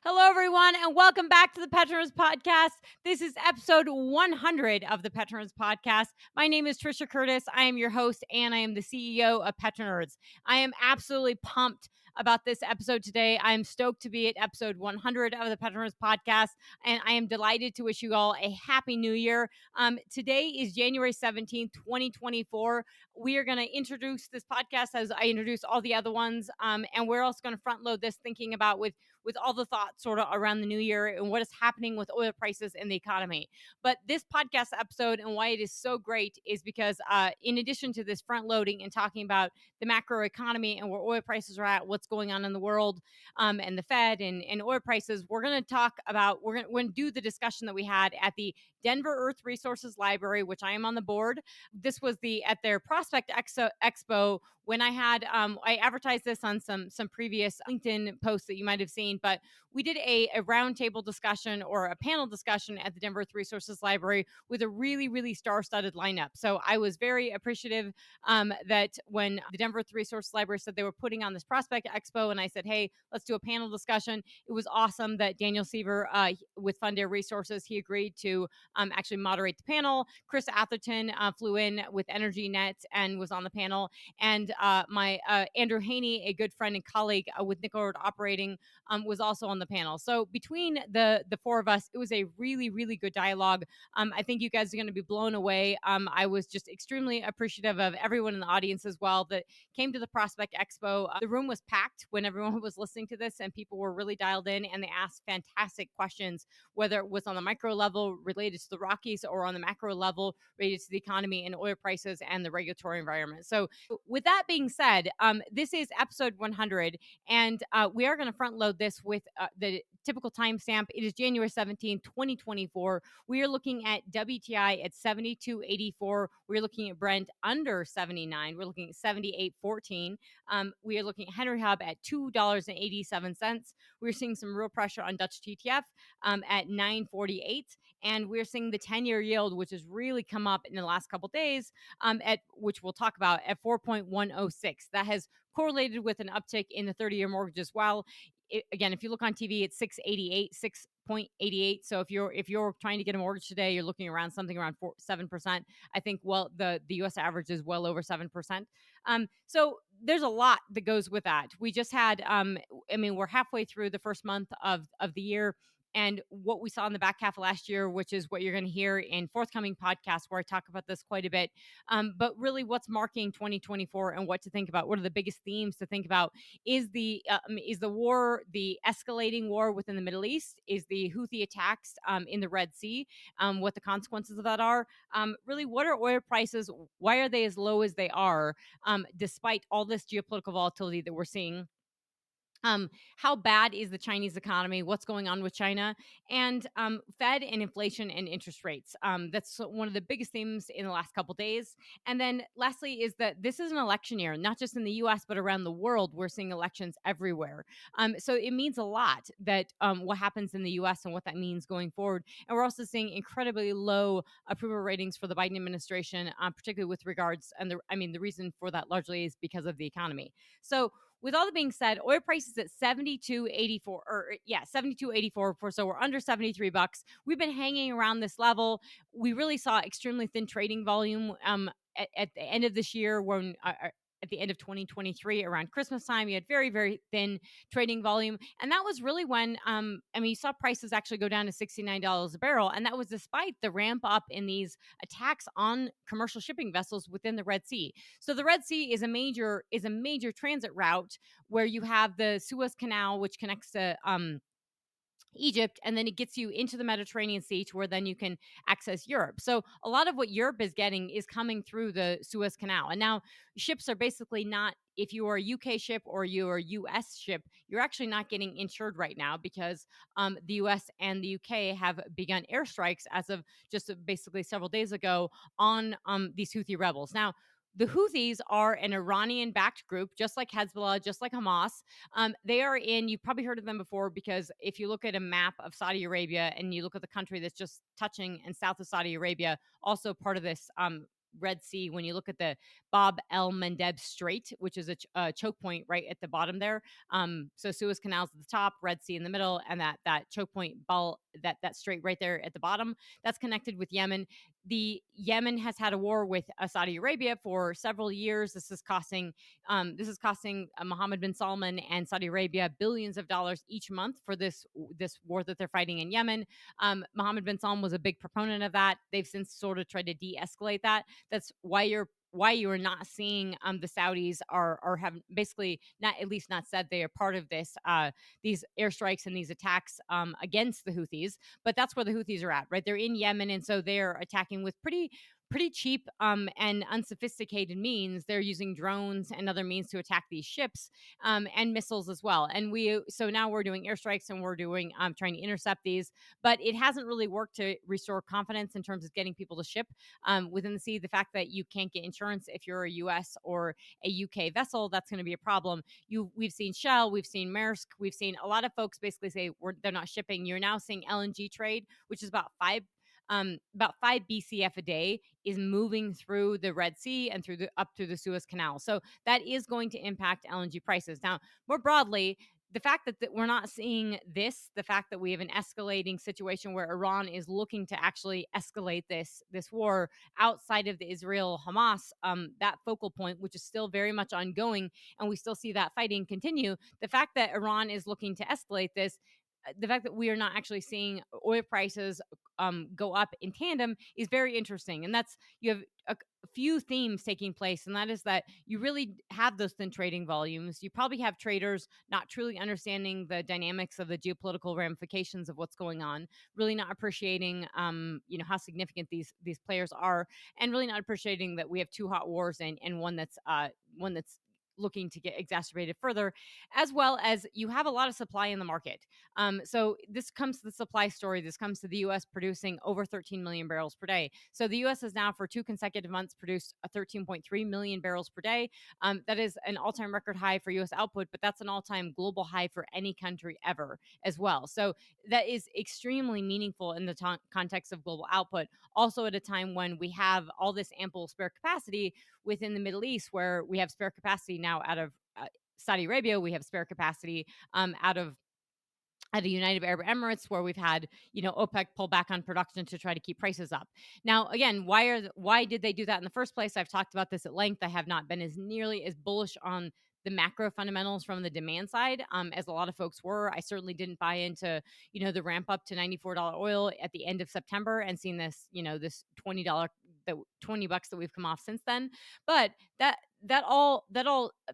Hello, everyone, and welcome back to the Petronerds podcast. This is episode 100 of the Petronerds podcast. My name is Trisha Curtis. I am your host, and I am the CEO of Petronerds. I am absolutely pumped about this episode today. I am stoked to be at episode 100 of the Petronerds podcast, and I am delighted to wish you all a happy new year. Today is January 17th, 2024. We are going to introduce this podcast as I introduce all the other ones, and we're also going to front load this thinking about with all the thoughts sort of around the new year and what is happening with oil prices and the economy. But this podcast episode and why it is so great is because in addition to this front loading and talking about the macro economy and where oil prices are at, what's going on in the world and the Fed and oil prices, we're going to talk about, we're going to do the discussion that we had at the Denver Earth Resources Library, which I am on the board. This was at their Prospect Expo when I had I advertised this on some previous LinkedIn posts that you might have seen, but we did a roundtable discussion or a panel discussion at the Denver Earth Resources Library with a really star-studded lineup. So I was very appreciative that when the Denver Earth Resources Library said they were putting on this Prospect Expo, and I said, hey, let's do a panel discussion. It was awesome that Daniel Seaver with Fundare Resources, he agreed to actually moderate the panel. Chris Atherton flew in with EnergyNet and was on the panel. And my Andrew Haney, a good friend and colleague with Nickel Road Operating, was also on the panel. So between the four of us, it was a really good dialogue. I think you guys are going to be blown away. I was just extremely appreciative of everyone in the audience as well that came to the Prospect Expo. The room was packed when everyone was listening to this, and people were really dialed in, and they asked fantastic questions, whether it was on the micro level related to the Rockies or on the macro level related to the economy and oil prices and the regulatory environment. So with that being said, this is episode 100, and we are going to front load this with the typical timestamp. It is January 17th, 2024. We are looking at WTI at 72.84. We're looking at Brent under 79. We're looking at 78.14. We are looking at Henry Hub at $2.87. We're seeing some real pressure on Dutch TTF at 9.48. And we're seeing the 10-year yield, which has really come up in the last couple of days, at which we'll talk about at 4.106. That has correlated with an uptick in the 30-year mortgage as well. Again, if you look on TV, it's 6.88. So if you're trying to get a mortgage today, you're looking around something around 7%. I think the U.S. average is well over 7%. So there's a lot that goes with that. We just had, we're halfway through the first month of the year. And what we saw in the back half of last year, which is what you're going to hear in forthcoming podcasts where I talk about this quite a bit. But really what's marking 2024 and what to think about. What are the biggest themes to think about? Is the war, the escalating war within the Middle East? Is the Houthi attacks in the Red Sea? What the consequences of that are? Really, what are oil prices? Why are they as low as they are, despite all this geopolitical volatility that we're seeing? How bad is the Chinese economy? What's going on with China? And Fed and inflation and interest rates. That's one of the biggest themes in the last couple of days. And then lastly is that this is an election year, not just in the US, but around the world. We're seeing elections everywhere. So it means a lot that what happens in the US and what that means going forward. And we're also seeing incredibly low approval ratings for the Biden administration, particularly with regards, and the reason for that largely is because of the economy. So with all that being said, oil prices at 72.84, so we're under $73. We've been hanging around this level. We really saw extremely thin trading volume at the end of this year when at the end of 2023 around Christmas time, you had very thin trading volume. And that was really when, you saw prices actually go down to $69 a barrel. And that was despite the ramp up in these attacks on commercial shipping vessels within the Red Sea. So the Red Sea is a major transit route where you have the Suez Canal, which connects to Egypt, and then it gets you into the Mediterranean Sea to where then you can access Europe. So a lot of what Europe is getting is coming through the Suez Canal. And now ships are basically not, if you are a UK ship or you're a US ship, you're actually not getting insured right now because the US and the UK have begun airstrikes as of just basically several days ago on these Houthi rebels. Now, the Houthis are an Iranian-backed group, just like Hezbollah, just like Hamas. They are you've probably heard of them before because if you look at a map of Saudi Arabia and you look at the country that's just touching and south of Saudi Arabia, also part of this Red Sea, when you look at the Bab el Mandeb Strait, which is a choke point right at the bottom there. So Suez Canal's at the top, Red Sea in the middle, and that choke point, that strait right there at the bottom, that's connected with Yemen. The Yemen has had a war with Saudi Arabia for several years. This is costing Mohammed bin Salman and Saudi Arabia billions of dollars each month for this war that they're fighting in Yemen. Mohammed bin Salman was a big proponent of that. They've since sort of tried to de-escalate that. That's why you are not seeing the Saudis are have basically not, at least not said they are part of these airstrikes and these attacks against the Houthis. But that's where the Houthis are at, right? They're in Yemen, and so they're attacking with pretty cheap and unsophisticated means. They're using drones and other means to attack these ships and missiles as well. And so now we're doing airstrikes and we're doing trying to intercept these, but it hasn't really worked to restore confidence in terms of getting people to ship within the sea. The fact that you can't get insurance if you're a U.S. or a U.K. vessel, that's going to be a problem. We've seen Shell, we've seen Maersk, we've seen a lot of folks basically say they're not shipping. You're now seeing LNG trade, which is about 5 BCF a day, is moving through the Red Sea and up through the Suez Canal. So that is going to impact LNG prices. Now, more broadly, the fact that we're not seeing this, the fact that we have an escalating situation where Iran is looking to actually escalate this war outside of the Israel-Hamas, that focal point, which is still very much ongoing, and we still see that fighting continue. The fact that Iran is looking to escalate this, the fact that we are not actually seeing oil prices go up in tandem is very interesting. And you have a few themes taking place, and that is that you really have those thin trading volumes. You probably have traders not truly understanding the dynamics of the geopolitical ramifications of what's going on, really not appreciating how significant these players are, and really not appreciating that we have two hot wars and one that's looking to get exacerbated further, as well as you have a lot of supply in the market. So this comes to the supply story. This comes to the U.S. producing over 13 million barrels per day. So the U.S. has now for 2 consecutive months produced a 13.3 million barrels per day. That is an all-time record high for U.S. output, but that's an all-time global high for any country ever as well. So that is extremely meaningful in the context of global output. Also at a time when we have all this ample spare capacity within the Middle East, where we have spare capacity now out of Saudi Arabia, we have spare capacity out of the United Arab Emirates, where we've had OPEC pull back on production to try to keep prices up. Now, again, why did they do that in the first place? I've talked about this at length. I have not been nearly as bullish on the macro fundamentals from the demand side as a lot of folks were. I certainly didn't buy into the ramp up to $94 oil at the end of September and seen this this $20 $20 that we've come off since then. But that all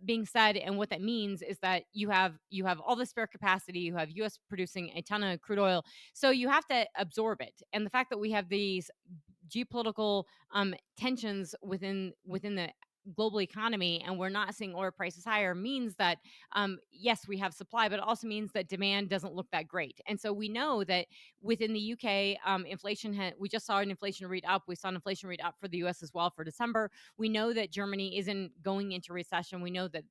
being said, and what that means is that you have all the spare capacity. You have U.S. producing a ton of crude oil, so you have to absorb it. And the fact that we have these geopolitical tensions within the global economy, and we're not seeing oil prices higher, means that yes, we have supply, but it also means that demand doesn't look that great. And so we know that within the UK, inflation we just saw an inflation read up. We saw an inflation read up for the US as well for December. We know that Germany isn't going into recession. We know that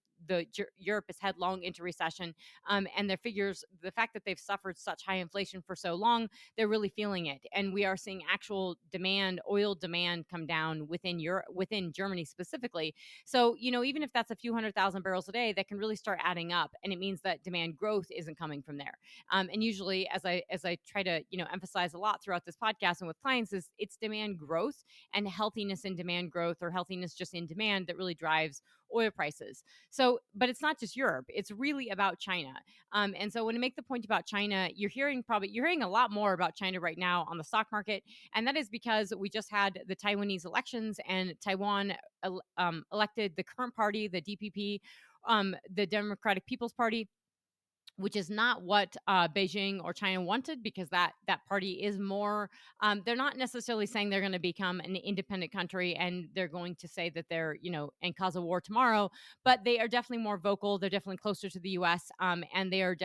Europe is headlong into recession, and their figures, the fact that they've suffered such high inflation for so long, they're really feeling it. And we are seeing actual oil demand come down within Europe, within Germany specifically. So even if that's a few 100,000 barrels a day, that can really start adding up, and it means that demand growth isn't coming from there. And usually, as I try to emphasize a lot throughout this podcast and with clients, is it's demand growth and healthiness in demand growth, or healthiness just in demand, that really drives oil prices. So, but it's not just Europe. It's really about China. And so when I make the point about China, you're hearing a lot more about China right now on the stock market. And that is because we just had the Taiwanese elections, and Taiwan elected the current party, the DPP, the Democratic People's Party, which is not what Beijing or China wanted, because that party is more, they're not necessarily saying they're going to become an independent country and they're going to say that they're, and cause a war tomorrow, but they are definitely more vocal. They're definitely closer to the US, and they're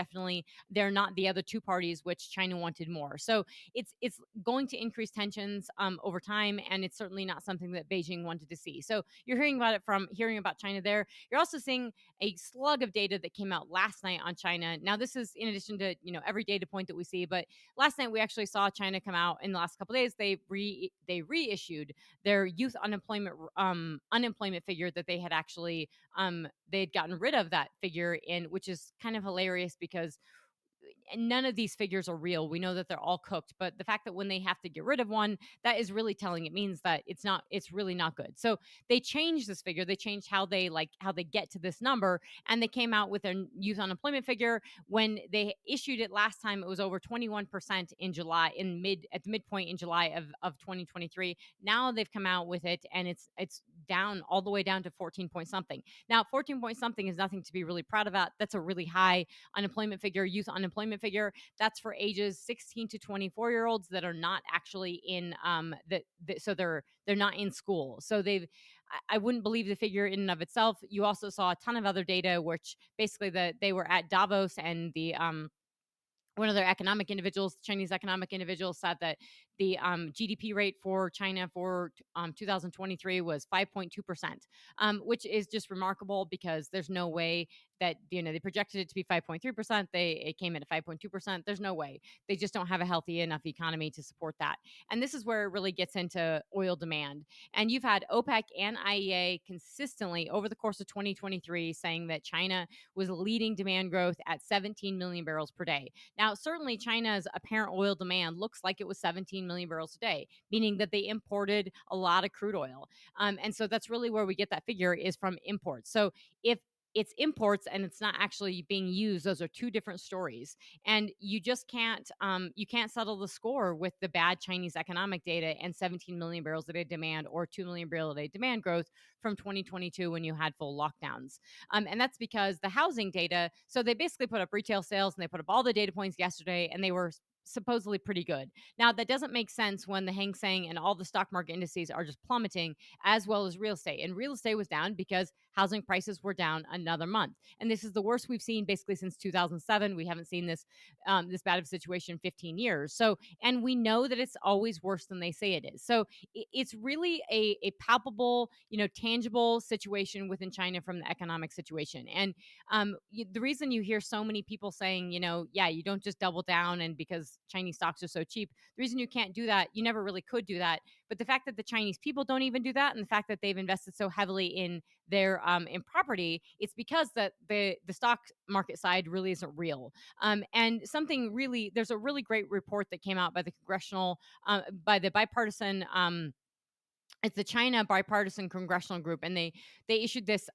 not the other two parties, which China wanted more. So it's going to increase tensions over time, and it's certainly not something that Beijing wanted to see. So you're hearing about China there. You're also seeing a slug of data that came out last night on China. 14%. Now, this is in addition to, every data point that we see. But last night we actually saw China come out in the last couple of days. They reissued their youth unemployment figure that they had actually they had gotten rid of that figure in, which is kind of hilarious because and none of these figures are real. We know that they're all cooked, but the fact that when they have to get rid of one, that is really telling. It means that it's really not good. So they changed this figure. They changed how they get to this number, and they came out with their youth unemployment figure. When they issued it last time, it was over 21% in July, at the midpoint in July of 2023. Now they've come out with it, and it's down all the way down to 14 point something. Now, 14 point something is nothing to be really proud about. That's a really high unemployment figure, youth unemployment figure. That's for ages 16 to 24-year-olds that are not actually in so they're not in school. So I wouldn't believe the figure in and of itself. You also saw a ton of other data, which basically they were at Davos, and the one of their economic individuals, Chinese economic individuals, said that the GDP rate for China for 2023 was 5.2%, which is just remarkable because there's no way that, they projected it to be 5.3%. It came in at 5.2%. There's no way. They just don't have a healthy enough economy to support that. And this is where it really gets into oil demand. And you've had OPEC and IEA consistently over the course of 2023 saying that China was leading demand growth at 17 million barrels per day. Now, certainly China's apparent oil demand looks like it was 17 million barrels a day, meaning that they imported a lot of crude oil. And so that's really where we get that figure is from imports. So if it's imports and it's not actually being used, those are two different stories. And you just you can't settle the score with the bad Chinese economic data and 17 million barrels a day demand or 2 million barrel a day demand growth from 2022 when you had full lockdowns. And that's because the housing data, so they basically put up retail sales and they put up all the data points yesterday, and they were supposedly pretty good. Now, that doesn't make sense when the Hang Seng and all the stock market indices are just plummeting, as well as real estate. And real estate was down because housing prices were down another month. And this is the worst we've seen basically since 2007. We haven't seen this bad of a situation in 15 years. So, and we know that it's always worse than they say it is. So it's really a palpable, tangible situation within China from the economic situation. And the reason you hear so many people saying, yeah, you don't just double down and because Chinese stocks are so cheap. The reason you can't do that, you never really could do that. But the fact that the Chinese people don't even do that, and the fact that they've invested so heavily in their in property, it's because that the stock market side really isn't real. And there's a really great report that came out by the bipartisan. It's the China Bipartisan Congressional Group, and they issued this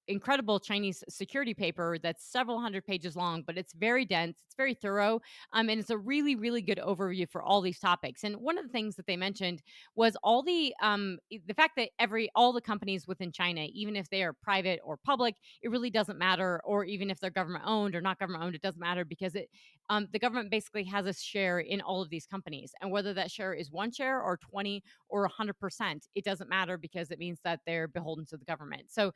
incredible Chinese security paper that's several hundred pages long, but it's very dense, it's very thorough, and it's a really, really good overview for all these topics. And one of the things that they mentioned was all the fact that all the companies within China, even if they are private or public, it really doesn't matter, or even if they're government owned or not government owned, it doesn't matter because the government basically has a share in all of these companies, and whether that share is 1 share or 20 or 100%, it doesn't matter because it means that they're beholden to the government. So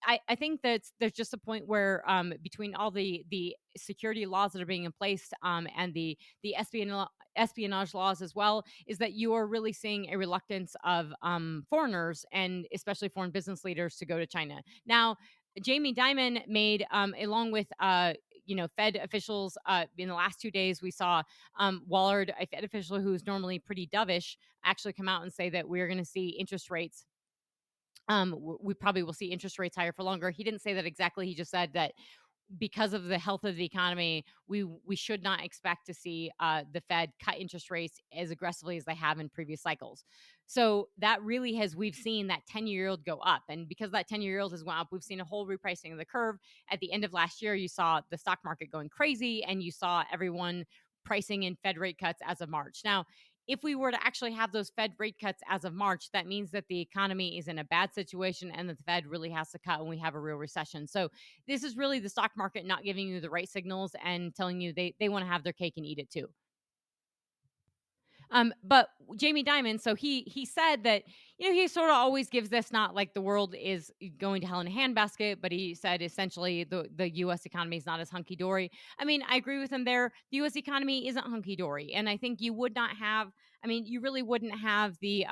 I think that there's just a point where between all the security laws that are being in place and the espionage laws as well, is that you are really seeing a reluctance of foreigners and especially foreign business leaders to go to China. Now, Jamie Dimon made, along with Fed officials, in the last 2 days, we saw Wallard, a Fed official who's normally pretty dovish, actually come out and say that we're going to see interest rates. We probably will see interest rates higher for longer. He didn't say that exactly. He just said that because of the health of the economy, we should not expect to see the Fed cut interest rates as aggressively as they have in previous cycles. So that really we've seen that 10-year-old go up. And because that 10-year-old has gone up, we've seen a whole repricing of the curve. At the end of last year, you saw the stock market going crazy and you saw everyone pricing in Fed rate cuts as of March. Now, if we were to actually have those Fed rate cuts as of March, that means that the economy is in a bad situation and that the Fed really has to cut and we have a real recession. So this is really the stock market not giving you the right signals and telling you they want to have their cake and eat it too. But Jamie Dimon, so he said that, he sort of always gives this, not like the world is going to hell in a handbasket, but he said essentially the U.S. economy is not as hunky dory. I mean, I agree with him there. The U.S. economy isn't hunky dory, and I think you would not have. I mean, you really wouldn't have the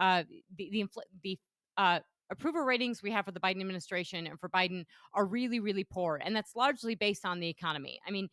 approval ratings we have for the Biden administration and for Biden are really, really poor. And that's largely based on the economy. I mean,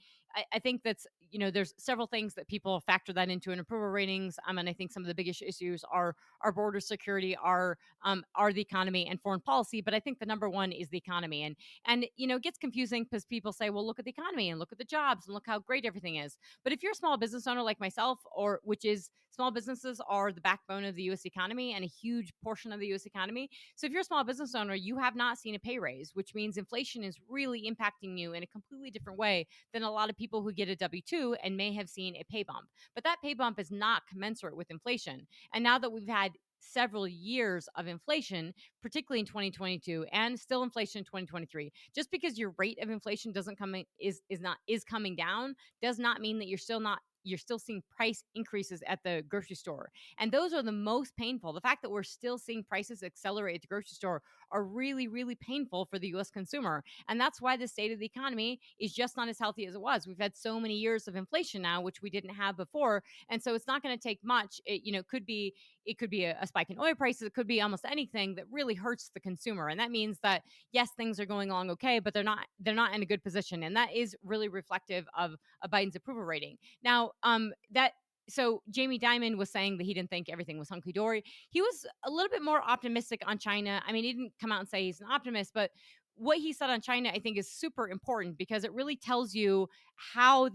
I think that's, there's several things that people factor that into an approval ratings. And I think some of the biggest issues are our border security, are the economy and foreign policy. But I think the number one is the economy. And it gets confusing because people say, well, look at the economy and look at the jobs and look how great everything is. But if you're a small business owner like myself, or which is small businesses are the backbone of the U.S. economy and a huge portion of the U.S. economy. So if you're a small business owner, you have not seen a pay raise, which means inflation is really impacting you in a completely different way than a lot of people who get a W-2 and may have seen a pay bump. But that pay bump is not commensurate with inflation. And now that we've had several years of inflation, particularly in 2022, and still inflation in 2023, just because your rate of inflation doesn't is coming down does not mean that you're still seeing price increases at the grocery store. And those are the most painful. The fact that we're still seeing prices accelerate at the grocery store are really, really painful for the U.S. consumer. And that's why the state of the economy is just not as healthy as it was. We've had so many years of inflation now, which we didn't have before. And so it's not going to take much. It could be a spike in oil prices. It could be almost anything that really hurts the consumer. And that means that, yes, things are going along okay, but they're not in a good position. And that is really reflective of Biden's approval rating. Now, so Jamie Dimon was saying that he didn't think everything was hunky-dory. He was a little bit more optimistic on China. I mean, he didn't come out and say he's an optimist, but what he said on China, I think, is super important because it really tells you how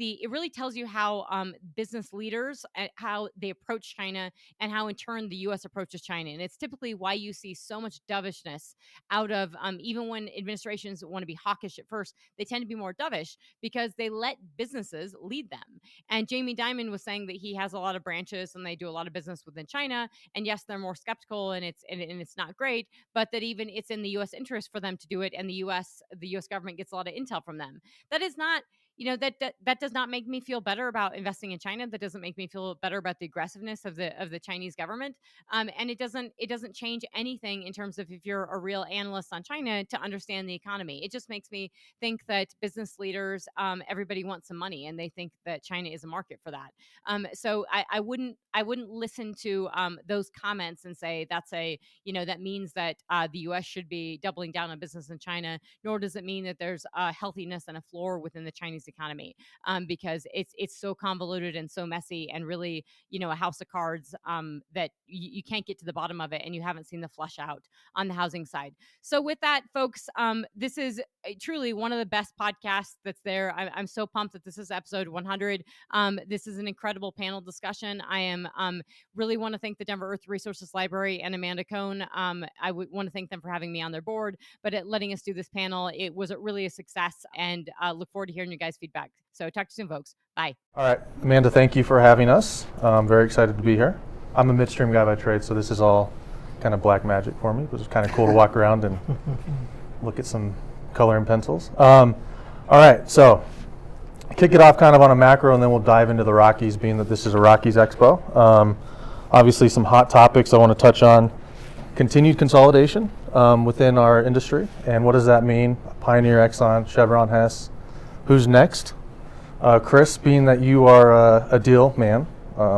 business leaders, how they approach China, and how in turn the U.S. approaches China. And it's typically why you see so much dovishness out of even when administrations want to be hawkish at first, they tend to be more dovish because they let businesses lead them. And Jamie Dimon was saying that he has a lot of branches and they do a lot of business within China. And yes, they're more skeptical and it's not great, but that even it's in the U.S. interest for them to do it, and the U.S. government gets a lot of intel from them. That is not, that does not make me feel better about investing in China. That doesn't make me feel better about the aggressiveness of the Chinese government. And it doesn't change anything in terms of if you're a real analyst on China to understand the economy. It just makes me think that business leaders, everybody wants some money, and they think that China is a market for that. So I wouldn't listen to those comments and say that means that the U.S. should be doubling down on business in China, nor does it mean that there's a healthiness and a floor within the Chinese economy, because it's so convoluted and so messy and really, a house of cards that you can't get to the bottom of it, and you haven't seen the flush out on the housing side. So with that, folks, this is truly one of the best podcasts that's there. I'm so pumped that this is episode 100. This is an incredible panel discussion. I am really want to thank the Denver Earth Resources Library and Amanda Cohn. I would want to thank them for having me on their board, but letting us do this panel. It was really a success, and look forward to hearing your guys' feedback. So talk to you soon, folks. Bye. All right, Amanda, thank you for having us. I'm very excited to be here. I'm a midstream guy by trade, so this is all kind of black magic for me. It was kind of cool to walk around and look at some color and pencils. All right, so kick it off kind of on a macro, and then we'll dive into the Rockies, being that this is a Rockies Expo. Obviously, some hot topics I want to touch on. Continued consolidation within our industry, and what does that mean? Pioneer, Exxon, Chevron, Hess. Who's next? Chris, being that you are a deal man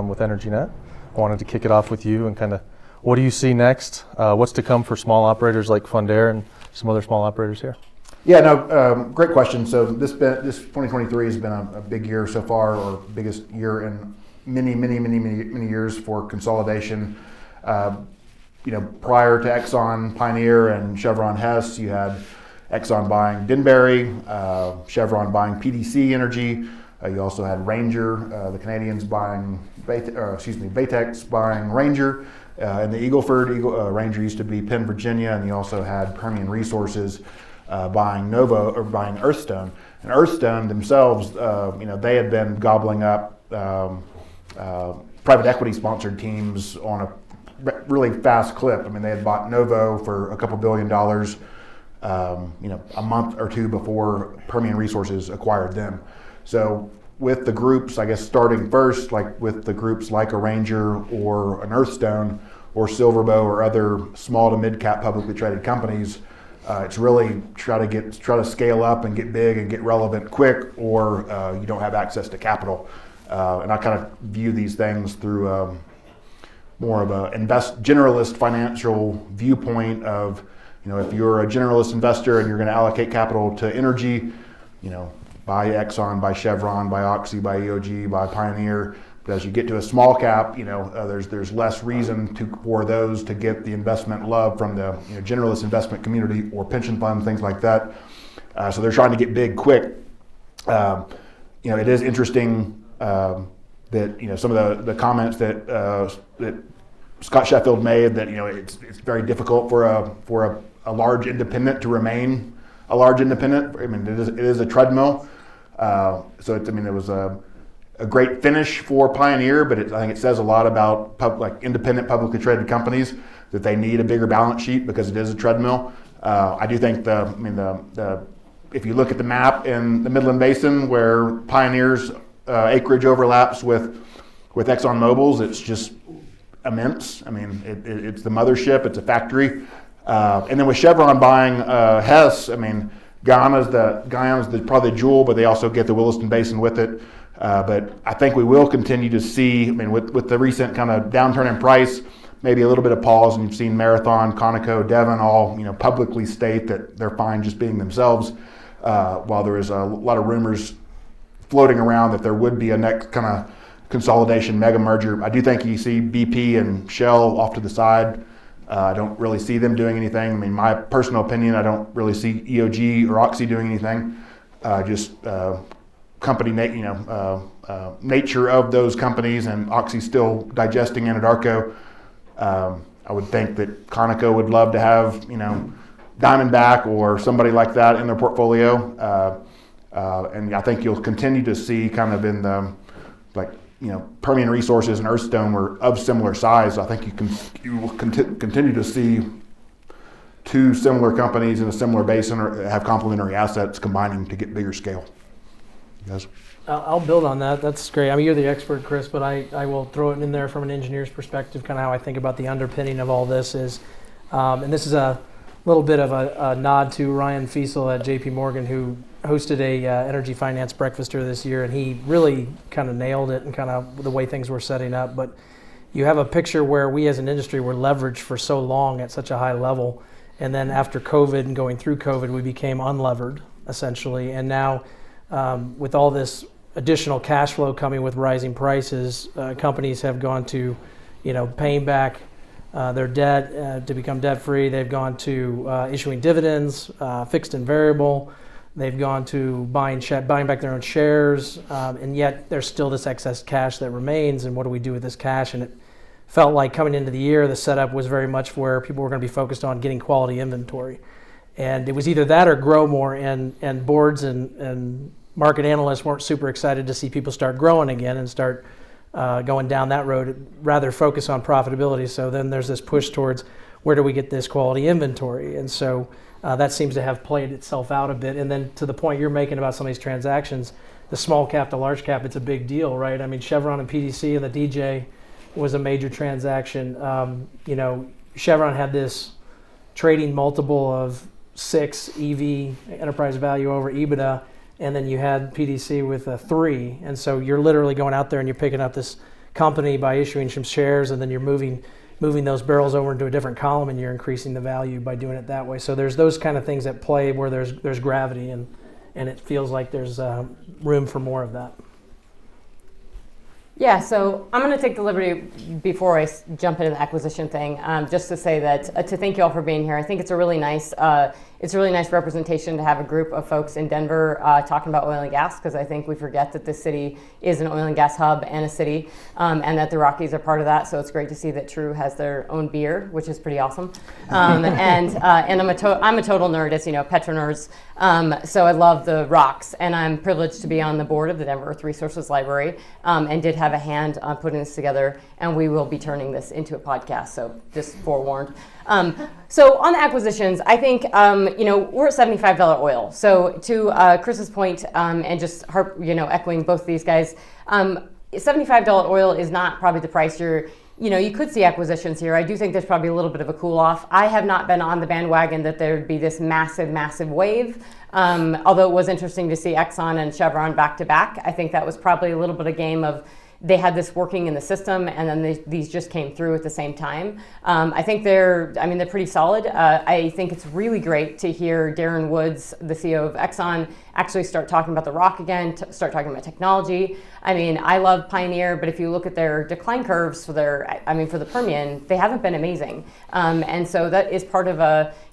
with EnergyNet, I wanted to kick it off with you and kind of what do you see next? What's to come for small operators like Fundare and some other small operators here? Yeah, no, great question. So this 2023 has been a big year so far, or biggest year in many years for consolidation. Prior to Exxon, Pioneer, and Chevron Hess, you had Exxon buying Denbury, Chevron buying PDC Energy. You also had Ranger, the Canadians buying, Baytex buying Ranger. In the Eagle Ford, Ranger used to be Penn, Virginia, and you also had Permian Resources buying Earthstone. And Earthstone themselves, they had been gobbling up private equity sponsored teams on a really fast clip. I mean, they had bought Novo for a couple $2 billion, a month or two before Permian Resources acquired them. So with the groups, I guess starting first, like with the groups like a Ranger or an Earthstone or Silverbow or other small to mid cap publicly traded companies, it's really try to scale up and get big and get relevant quick, or you don't have access to capital. And I kind of view these things through more of a generalist financial viewpoint of, if you're a generalist investor and you're going to allocate capital to energy, buy Exxon, buy Chevron, buy Oxy, buy EOG, buy Pioneer. But as you get to a small cap, there's less reason for those to get the investment love from the generalist investment community or pension fund, things like that. So they're trying to get big quick. It is interesting that some of the comments that Scott Sheffield made, that it's very difficult for a large independent to remain a large independent. I mean, it is a treadmill. So it was a great finish for Pioneer, but I think it says a lot about independent publicly traded companies, that they need a bigger balance sheet because it is a treadmill. I do think if you look at the map in the Midland Basin where Pioneer's acreage overlaps with ExxonMobil's, it's just immense. I mean, it's the mothership, it's a factory. And then with Chevron buying Hess, I mean, Guyana's probably the jewel, but they also get the Williston Basin with it. But I think we will continue to see, with the recent kind of downturn in price, maybe a little bit of pause, and you've seen Marathon, Conoco, Devon all publicly state that they're fine just being themselves. While there is a lot of rumors floating around that there would be a next kind of consolidation mega merger. I do think you see BP and Shell off to the side. I don't really see them doing anything. I mean, my personal opinion, I don't really see EOG or Oxy doing anything. Company, nature of those companies, and Oxy still digesting Anadarko. I would think that Conoco would love to have, Diamondback or somebody like that in their portfolio. And I think you'll continue to see kind of in the, Permian Resources and Earthstone were of similar size. I think you will continue to see two similar companies in a similar basin or have complementary assets combining to get bigger scale. Yes. I'll build on that. That's great. I mean, you're the expert, Chris, but I will throw it in there from an engineer's perspective, kind of how I think about the underpinning of all this is, and this is a little bit of a nod to Ryan Fiesel at JP Morgan, who hosted a energy finance breakfaster this year, and he really kind of nailed it and kind of the way things were setting up. But you have a picture where we as an industry were leveraged for so long at such a high level, and then after COVID and going through COVID, we became unlevered, essentially. And now with all this additional cash flow coming with rising prices, companies have gone to, paying back their debt to become debt-free. They've gone to issuing dividends, fixed and variable. They've gone to buying back their own shares, and yet there's still this excess cash that remains. And what do we do with this cash? And it felt like coming into the year, the setup was very much where people were going to be focused on getting quality inventory. And it was either that or grow more, and boards and market analysts weren't super excited to see people start growing again and start going down that road, rather focus on profitability. So then there's this push towards where do we get this quality inventory? And so that seems to have played itself out a bit. And then to the point you're making about some of these transactions, the small cap to large cap, it's a big deal, right? I mean, Chevron and PDC and the DJ was a major transaction. Chevron had this trading multiple of 6 EV, enterprise value over EBITDA, and then you had PDC with a 3. And so you're literally going out there and you're picking up this company by issuing some shares, and then you're moving those barrels over into a different column, and you're increasing the value by doing it that way. So there's those kind of things at play where there's gravity, and it feels like there's room for more of that. Yeah, so I'm going to take the liberty before I jump into the acquisition thing, just to say that to thank you all for being here. I think it's a really nice representation to have a group of folks in Denver talking about oil and gas, because I think we forget that this city is an oil and gas hub and a city, and that the Rockies are part of that. So it's great to see that True has their own beer, which is pretty awesome. And I'm a total nerd, as you know, Petronerds. So I love the rocks, and I'm privileged to be on the board of the Denver Earth Resources Library, and did have a hand on putting this together, and we will be turning this into a podcast, so just forewarned. So on the acquisitions, I think, we're at $75 oil. So to Chris's point, and just echoing both of these guys, $75 oil is not probably the price you could see acquisitions here. I do think there's probably a little bit of a cool off. I have not been on the bandwagon that there would be this massive wave. Although it was interesting to see Exxon and Chevron back to back. I think that was probably a little bit of game of they had this working in the system, and then these just came through at the same time. I think they're pretty solid. I think it's really great to hear Darren Woods, the CEO of Exxon, actually start talking about the rock again, start talking about technology. I mean, I love Pioneer, but if you look at their decline curves for the Permian, they haven't been amazing. And so that is part of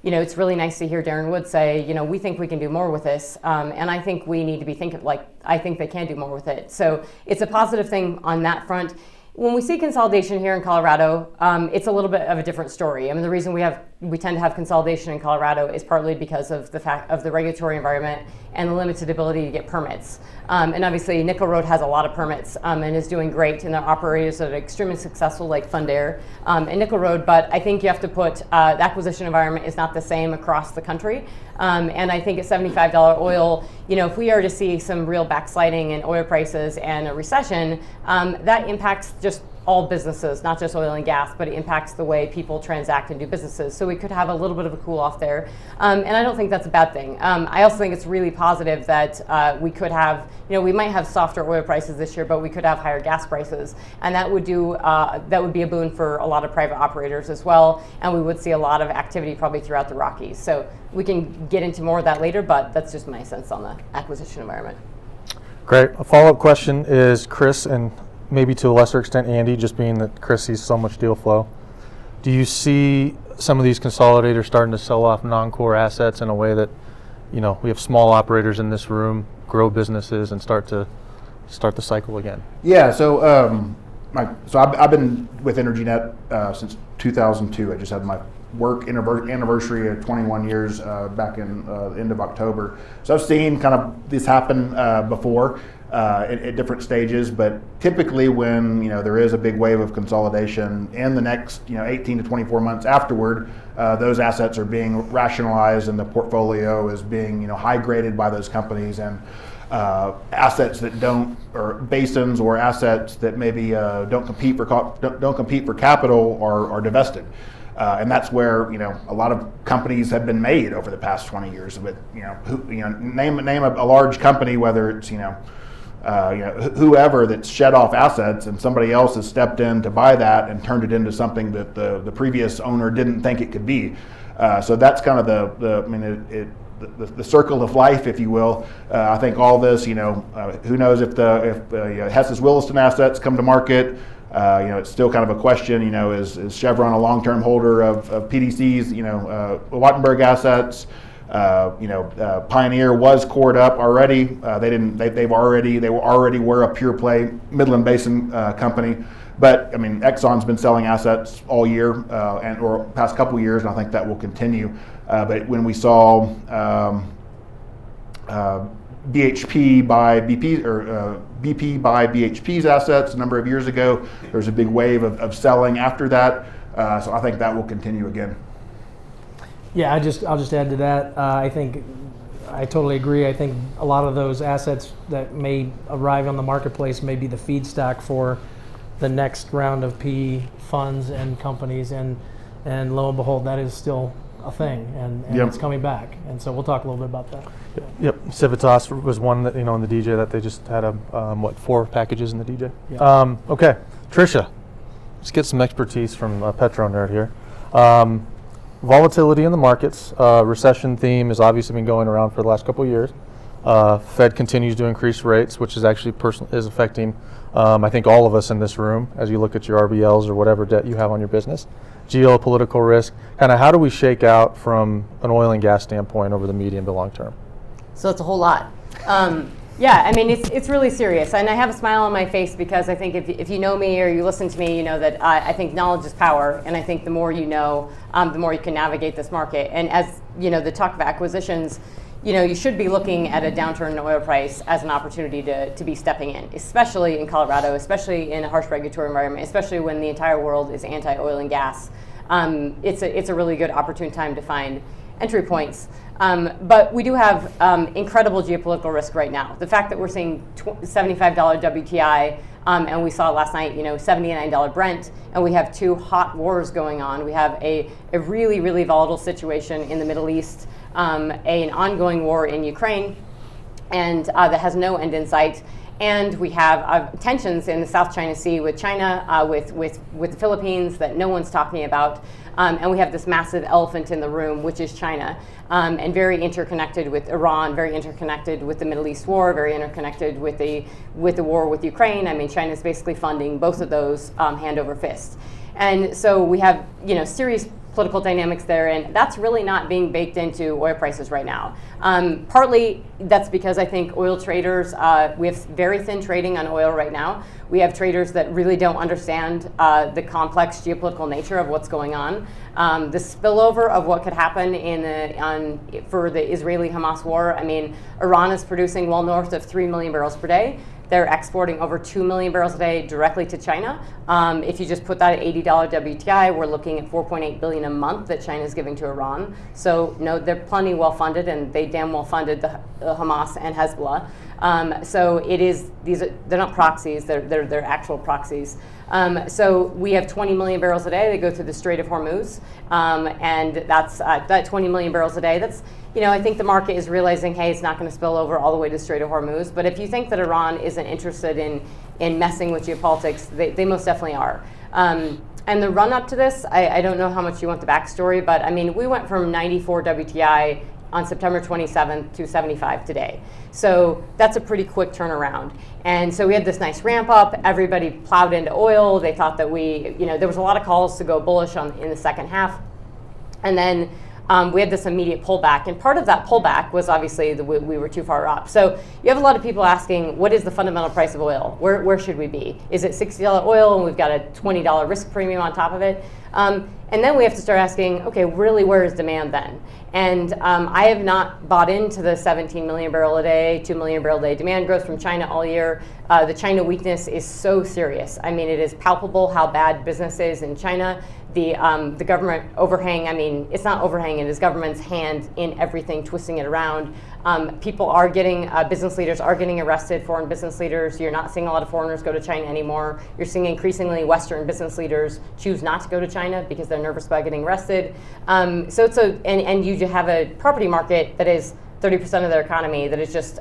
it's really nice to hear Darren Woods say, we think we can do more with this. And I think we need to be thinking, I think they can do more with it. So it's a positive thing on that front. When we see consolidation here in Colorado, it's a little bit of a different story. I mean, the reason we tend to have consolidation in Colorado is partly because of the fact of the regulatory environment and the limited ability to get permits. And obviously, Nickel Road has a lot of permits and is doing great, and their operators that are extremely successful, like Fundare and Nickel Road. But I think you have to put the acquisition environment is not the same across the country. And I think at $75 oil, if we are to see some real backsliding in oil prices and a recession, that impacts just all businesses, not just oil and gas, but it impacts the way people transact and do businesses. So we could have a little bit of a cool off there. And I don't think that's a bad thing. I also think it's really positive that we could have, we might have softer oil prices this year, but we could have higher gas prices. And that would be a boon for a lot of private operators as well. And we would see a lot of activity probably throughout the Rockies. So we can get into more of that later, but that's just my sense on the acquisition environment. Great. A follow-up question is Chris, and maybe to a lesser extent Andy, just being that Chris sees so much deal flow. Do you see some of these consolidators starting to sell off non-core assets in a way that, we have small operators in this room grow businesses and start the cycle again? Yeah, so I've been with EnergyNet since 2002. I just had my work anniversary of 21 years back in the end of October. So I've seen kind of this happen before. At different stages, but typically when there is a big wave of consolidation in the next 18 to 24 months afterward, those assets are being rationalized and the portfolio is being high graded by those companies, and assets that don't, or basins or assets that maybe don't compete for capital are divested. And that's where a lot of companies have been made over the past 20 years. But name a large company, whether it's whoever that's shed off assets, and somebody else has stepped in to buy that and turned it into something that the previous owner didn't think it could be. So that's kind of the circle of life, if you will. I think all this, who knows if Hess's Williston assets come to market. It's still kind of a question. Is Chevron a long-term holder of PDC's, Wattenberg assets? Pioneer was cored up already. They were a pure play Midland Basin company. But Exxon's been selling assets all year or past couple years, and I think that will continue. But when we saw BHP buy BP or BP buy BHP's assets a number of years ago, there was a big wave of selling after that. So I think that will continue again. Yeah, I'll just add to that. I think I totally agree. I think a lot of those assets that may arrive on the marketplace may be the feedstock for the next round of PE funds and companies, and lo and behold, that is still a thing, and Yep. It's coming back. And so we'll talk a little bit about that. Yep. Civitas was one that, in the DJ that they just had 4 packages in the DJ. Yeah. Okay, Trisha, let's get some expertise from a Petronerd here. Volatility in the markets, recession theme has obviously been going around for the last couple of years. Fed continues to increase rates, which is actually is affecting, I think, all of us in this room as you look at your RBLs or whatever debt you have on your business. Geopolitical risk, kind of how do we shake out from an oil and gas standpoint over the medium to long term? So it's a whole lot. Yeah, it's really serious, and I have a smile on my face because I think if you know me or you listen to me, you know that I think knowledge is power, and I think the more you know, the more you can navigate this market. And as the talk of acquisitions, you should be looking at a downturn in oil price as an opportunity to be stepping in, especially in Colorado, especially in a harsh regulatory environment, especially when the entire world is anti-oil and gas. It's a really good opportune time to find entry points. But we do have incredible geopolitical risk right now. The fact that we're seeing $75 WTI, and we saw last night, $79 Brent, and we have 2 hot wars going on. We have a really, really volatile situation in the Middle East, an ongoing war in Ukraine, and that has no end in sight. And we have tensions in the South China Sea with China, with the Philippines that no one's talking about. And we have this massive elephant in the room, which is China, and very interconnected with Iran, very interconnected with the Middle East war, very interconnected with the war with Ukraine. I mean, China's basically funding both of those hand over fist. And so we have, serious political dynamics there, and that's really not being baked into oil prices right now. Partly that's because I think oil traders, we have very thin trading on oil right now. We have traders that really don't understand the complex geopolitical nature of what's going on. The spillover of what could happen for the Israeli-Hamas war. I mean, Iran is producing well north of 3 million barrels per day. They're exporting over 2 million barrels a day directly to China. If you just put that at $80 WTI, we're looking at $4.8 billion a month that China's giving to Iran. So no, they're plenty well funded, and they damn well funded the Hamas and Hezbollah. So it is they're not proxies; they're actual proxies. So we have 20 million barrels a day that go through the Strait of Hormuz, and that's that 20 million barrels a day. That's I think the market is realizing, hey, it's not going to spill over all the way to the Strait of Hormuz. But if you think that Iran isn't interested in messing with geopolitics, they most definitely are. And the run up to this, I don't know how much you want the backstory, but I mean, we went from 94 WTI on September 27th to 75 today. So that's a pretty quick turnaround. And so we had this nice ramp up. Everybody plowed into oil. They thought that there was a lot of calls to go bullish in the second half. And then we had this immediate pullback. And part of that pullback was obviously we were too far up. So you have a lot of people asking, what is the fundamental price of oil? Where should we be? Is it $60 oil and we've got a $20 risk premium on top of it? And then we have to start asking, okay, really, where is demand then? And I have not bought into the 17 million barrel a day, 2 million barrel a day demand growth from China all year. The China weakness is so serious. I mean, it is palpable how bad business is in China. The government overhang, I mean, it's not overhang, it is government's hand in everything, twisting it around. People are business leaders are getting arrested, foreign business leaders. You're not seeing a lot of foreigners go to China anymore. You're seeing increasingly Western business leaders choose not to go to China because they're nervous about getting arrested. So and you have a property market that is 30% of their economy that is just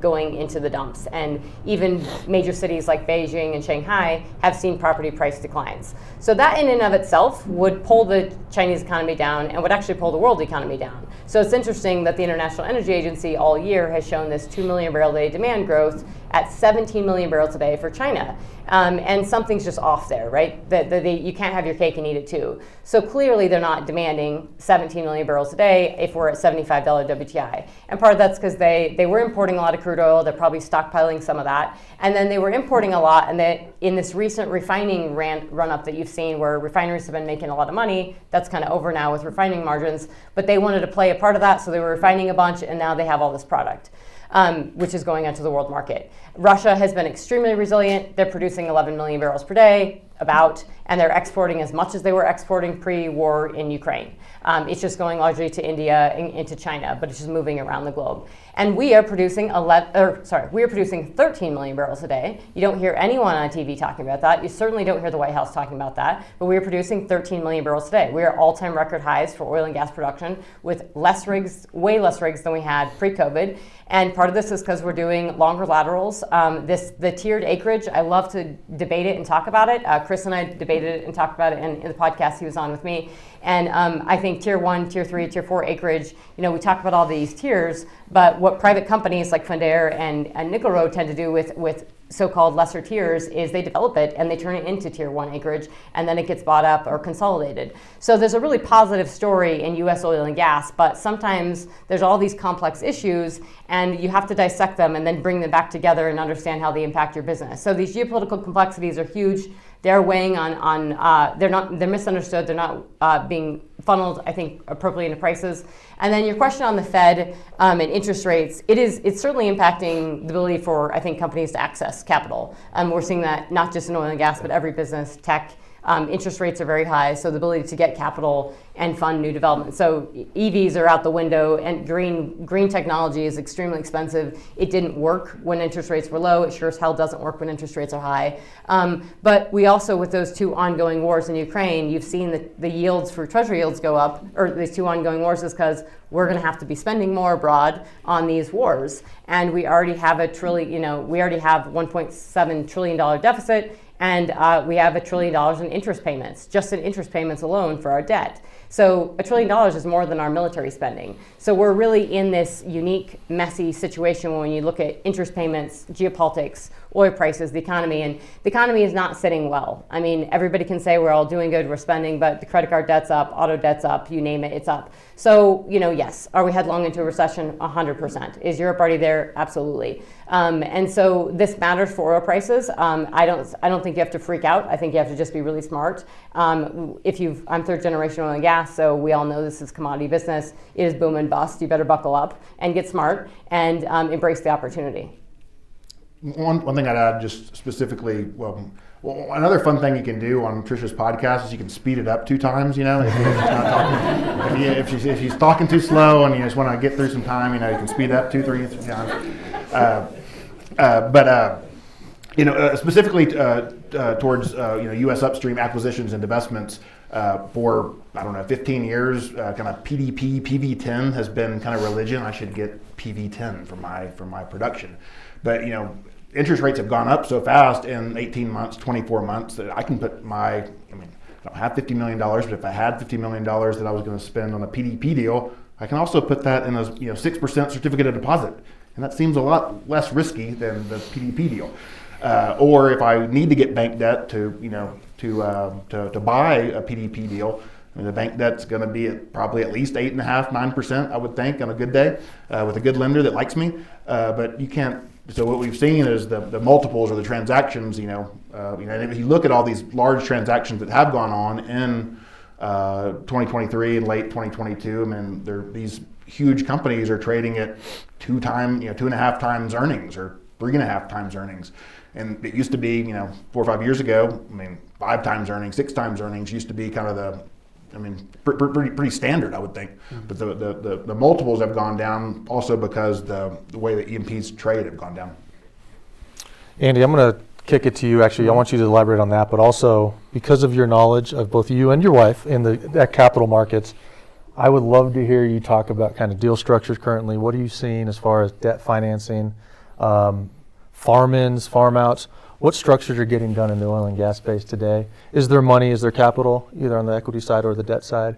going into the dumps. And even major cities like Beijing and Shanghai have seen property price declines. So that in and of itself would pull the Chinese economy down and would actually pull the world economy down. So it's interesting that the International Energy Agency all year has shown this 2 million barrel a day demand growth at 17 million barrels a day for China. And something's just off there, right? You can't have your cake and eat it too. So clearly they're not demanding 17 million barrels a day if we're at $75 WTI. And part of that's because they were importing a lot of crude oil. They're probably stockpiling some of that. And then they were importing a lot. And in this recent refining run-up that you've seen where refineries have been making a lot of money, that's kind of over now with refining margins. But they wanted to play a part of that, so they were refining a bunch, and now they have all this product. Which is going onto the world market. Russia has been extremely resilient. They're producing 11 million barrels per day, and they're exporting as much as they were exporting pre-war in Ukraine. It's just going largely to India and into China, but it's just moving around the globe. And we are producing 13 million barrels a day. You don't hear anyone on TV talking about that. You certainly don't hear the White House talking about that. But we are producing 13 million barrels a day. We are all-time record highs for oil and gas production with less rigs, way less rigs than we had pre-COVID. And part of this is because we're doing longer laterals. The tiered acreage, I love to debate it and talk about it. Chris and I debated it and talked about it in the podcast he was on with me. And I think tier 1, tier 3, tier 4 acreage, we talk about all these tiers, but what private companies like Fundare and Nickel Road tend to do with so-called lesser tiers is they develop it and they turn it into tier 1 acreage, and then it gets bought up or consolidated. So there's a really positive story in US oil and gas, but sometimes there's all these complex issues and you have to dissect them and then bring them back together and understand how they impact your business. So these geopolitical complexities are huge. They're weighing they're misunderstood. They're not being funneled, I think, appropriately into prices. And then your question on the Fed and interest rates, it's certainly impacting the ability for, I think, companies to access capital. We're seeing that not just in oil and gas, but every business, tech, Interest rates are very high, so the ability to get capital and fund new development. So EVs are out the window, and green technology is extremely expensive. It didn't work when interest rates were low. It sure as hell doesn't work when interest rates are high. But we also, with those two ongoing wars in Ukraine, you've seen the yields for treasury yields go up, or these two ongoing wars, is because we're going to have to be spending more abroad on these wars. And we already have we already have $1.7 trillion deficit, and we have $1 trillion in interest payments, just in interest payments alone for our debt. So $1 trillion is more than our military spending. So we're really in this unique, messy situation when you look at interest payments, geopolitics, oil prices, the economy, and the economy is not sitting well. I mean, everybody can say we're all doing good, we're spending, but the credit card debt's up, auto debt's up, you name it, it's up. So, yes, are we headlong into a recession? 100%. Is Europe already there? Absolutely. And so this matters for oil prices. I don't think you have to freak out. I think you have to just be really smart. I'm third generation oil and gas, so we all know this is commodity business. It is boom and bust. You better buckle up and get smart and embrace the opportunity. One thing I'd add, just specifically, well, another fun thing you can do on Trisha's podcast is you can speed it up 2 times. If she's talking too slow and you just want to get through some time, you can speed it up 2-3 times. Specifically towards U.S. upstream acquisitions and investments for 15 years, kind of PDP, PV10 has been kind of religion. I should get PV10 for my production, but interest rates have gone up so fast in 18 months, 24 months that I can put I don't have $50 million, but if I had $50 million that I was going to spend on a PDP deal, I can also put that in a 6% certificate of deposit. And that seems a lot less risky than the PDP deal. Or if I need to get bank debt to buy a PDP deal, the bank debt's going to be probably at least 8.5%, 9%, I would think, on a good day, with a good lender that likes me. But you can't. So what we've seen is the multiples or the transactions. And if you look at all these large transactions that have gone on in 2023 and late 2022, these huge companies are trading at 2.5 times earnings or 3.5 times earnings. And it used to be, 4 or 5 years ago, 5 times earnings, 6 times earnings used to be kind of pretty standard, I would think. But the multiples have gone down also because the way that E&Ps trade have gone down. Andy, I'm going to kick it to you. Actually, I want you to elaborate on that, but also because of your knowledge of both you and your wife in the capital markets, I would love to hear you talk about kind of deal structures currently. What are you seeing as far as debt financing, farm-ins, farm-outs? What structures are getting done in the oil and gas space today? Is there money, is there capital, either on the equity side or the debt side?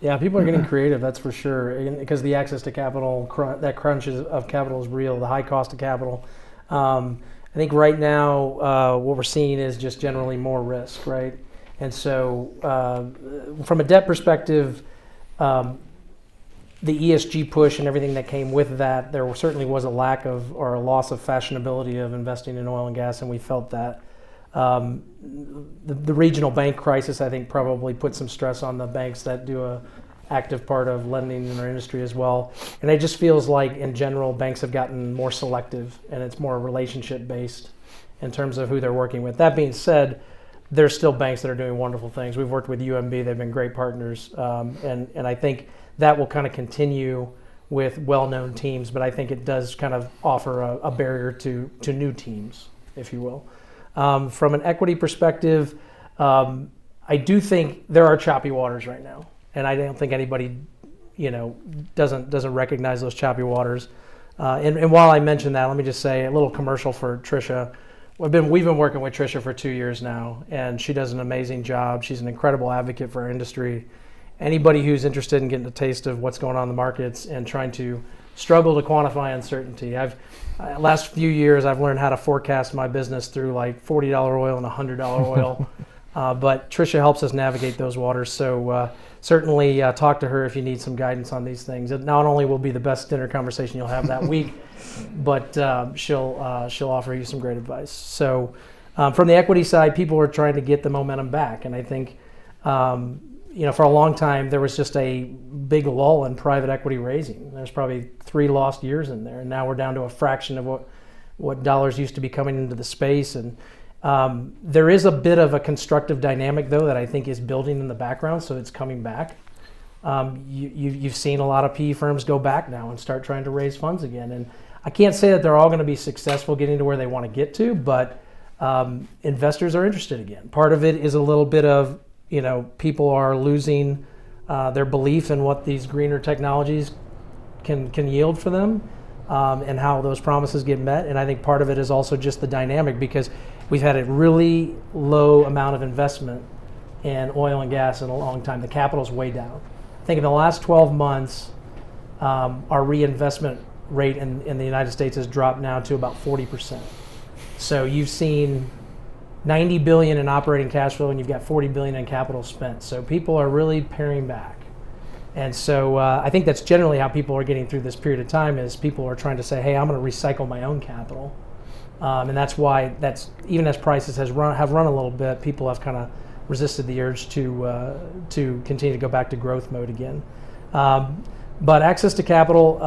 Yeah, people are getting creative, that's for sure, because the access to capital, that crunch of capital is real, the high cost of capital. I think right now what we're seeing is just generally more risk, right? And so from a debt perspective, the ESG push and everything that came with that, there certainly was a lack of or a loss of fashionability of investing in oil and gas, and we felt that. The regional bank crisis, I think, probably put some stress on the banks that do a active part of lending in our industry as well. And it just feels like, in general, banks have gotten more selective, and it's more relationship-based in terms of who they're working with. That being said, there's still banks that are doing wonderful things. We've worked with UMB; they've been great partners, and I think that will kind of continue with well-known teams, but I think it does kind of offer a barrier to new teams, if you will. From an equity perspective, I do think there are choppy waters right now, and I don't think anybody, doesn't recognize those choppy waters. And while I mention that, let me just say a little commercial for Trisha. We've been working with Trisha for 2 years now, and she does an amazing job. She's an incredible advocate for our industry. Anybody who's interested in getting a taste of what's going on in the markets and trying to struggle to quantify uncertainty. Last few years, I've learned how to forecast my business through like $40 oil and $100 oil. But Trisha helps us navigate those waters. So certainly talk to her if you need some guidance on these things. It not only will be the best dinner conversation you'll have that week, but she'll offer you some great advice. So from the equity side, people are trying to get the momentum back. And I think for a long time, there was just a big lull in private equity raising. There's probably 3 lost years in there, and now we're down to a fraction of what dollars used to be coming into the space. And There is a bit of a constructive dynamic, though, that I think is building in the background, so it's coming back. You've seen a lot of PE firms go back now and start trying to raise funds again. And I can't say that they're all going to be successful getting to where they want to get to, but investors are interested again. Part of it is a little bit of, people are losing their belief in what these greener technologies can yield for them, and how those promises get met. And I think part of it is also just the dynamic, because we've had a really low amount of investment in oil and gas in a long time. The capital's way down. I think in the last 12 months, our reinvestment rate in the United States has dropped now to about 40%. So you've seen $90 billion in operating cash flow, and you've got $40 billion in capital spent. So people are really paring back. And so I think that's generally how people are getting through this period of time, is people are trying to say, hey, I'm going to recycle my own capital. And that's why even as prices have run a little bit, people have kind of resisted the urge to continue to go back to growth mode again. But access to capital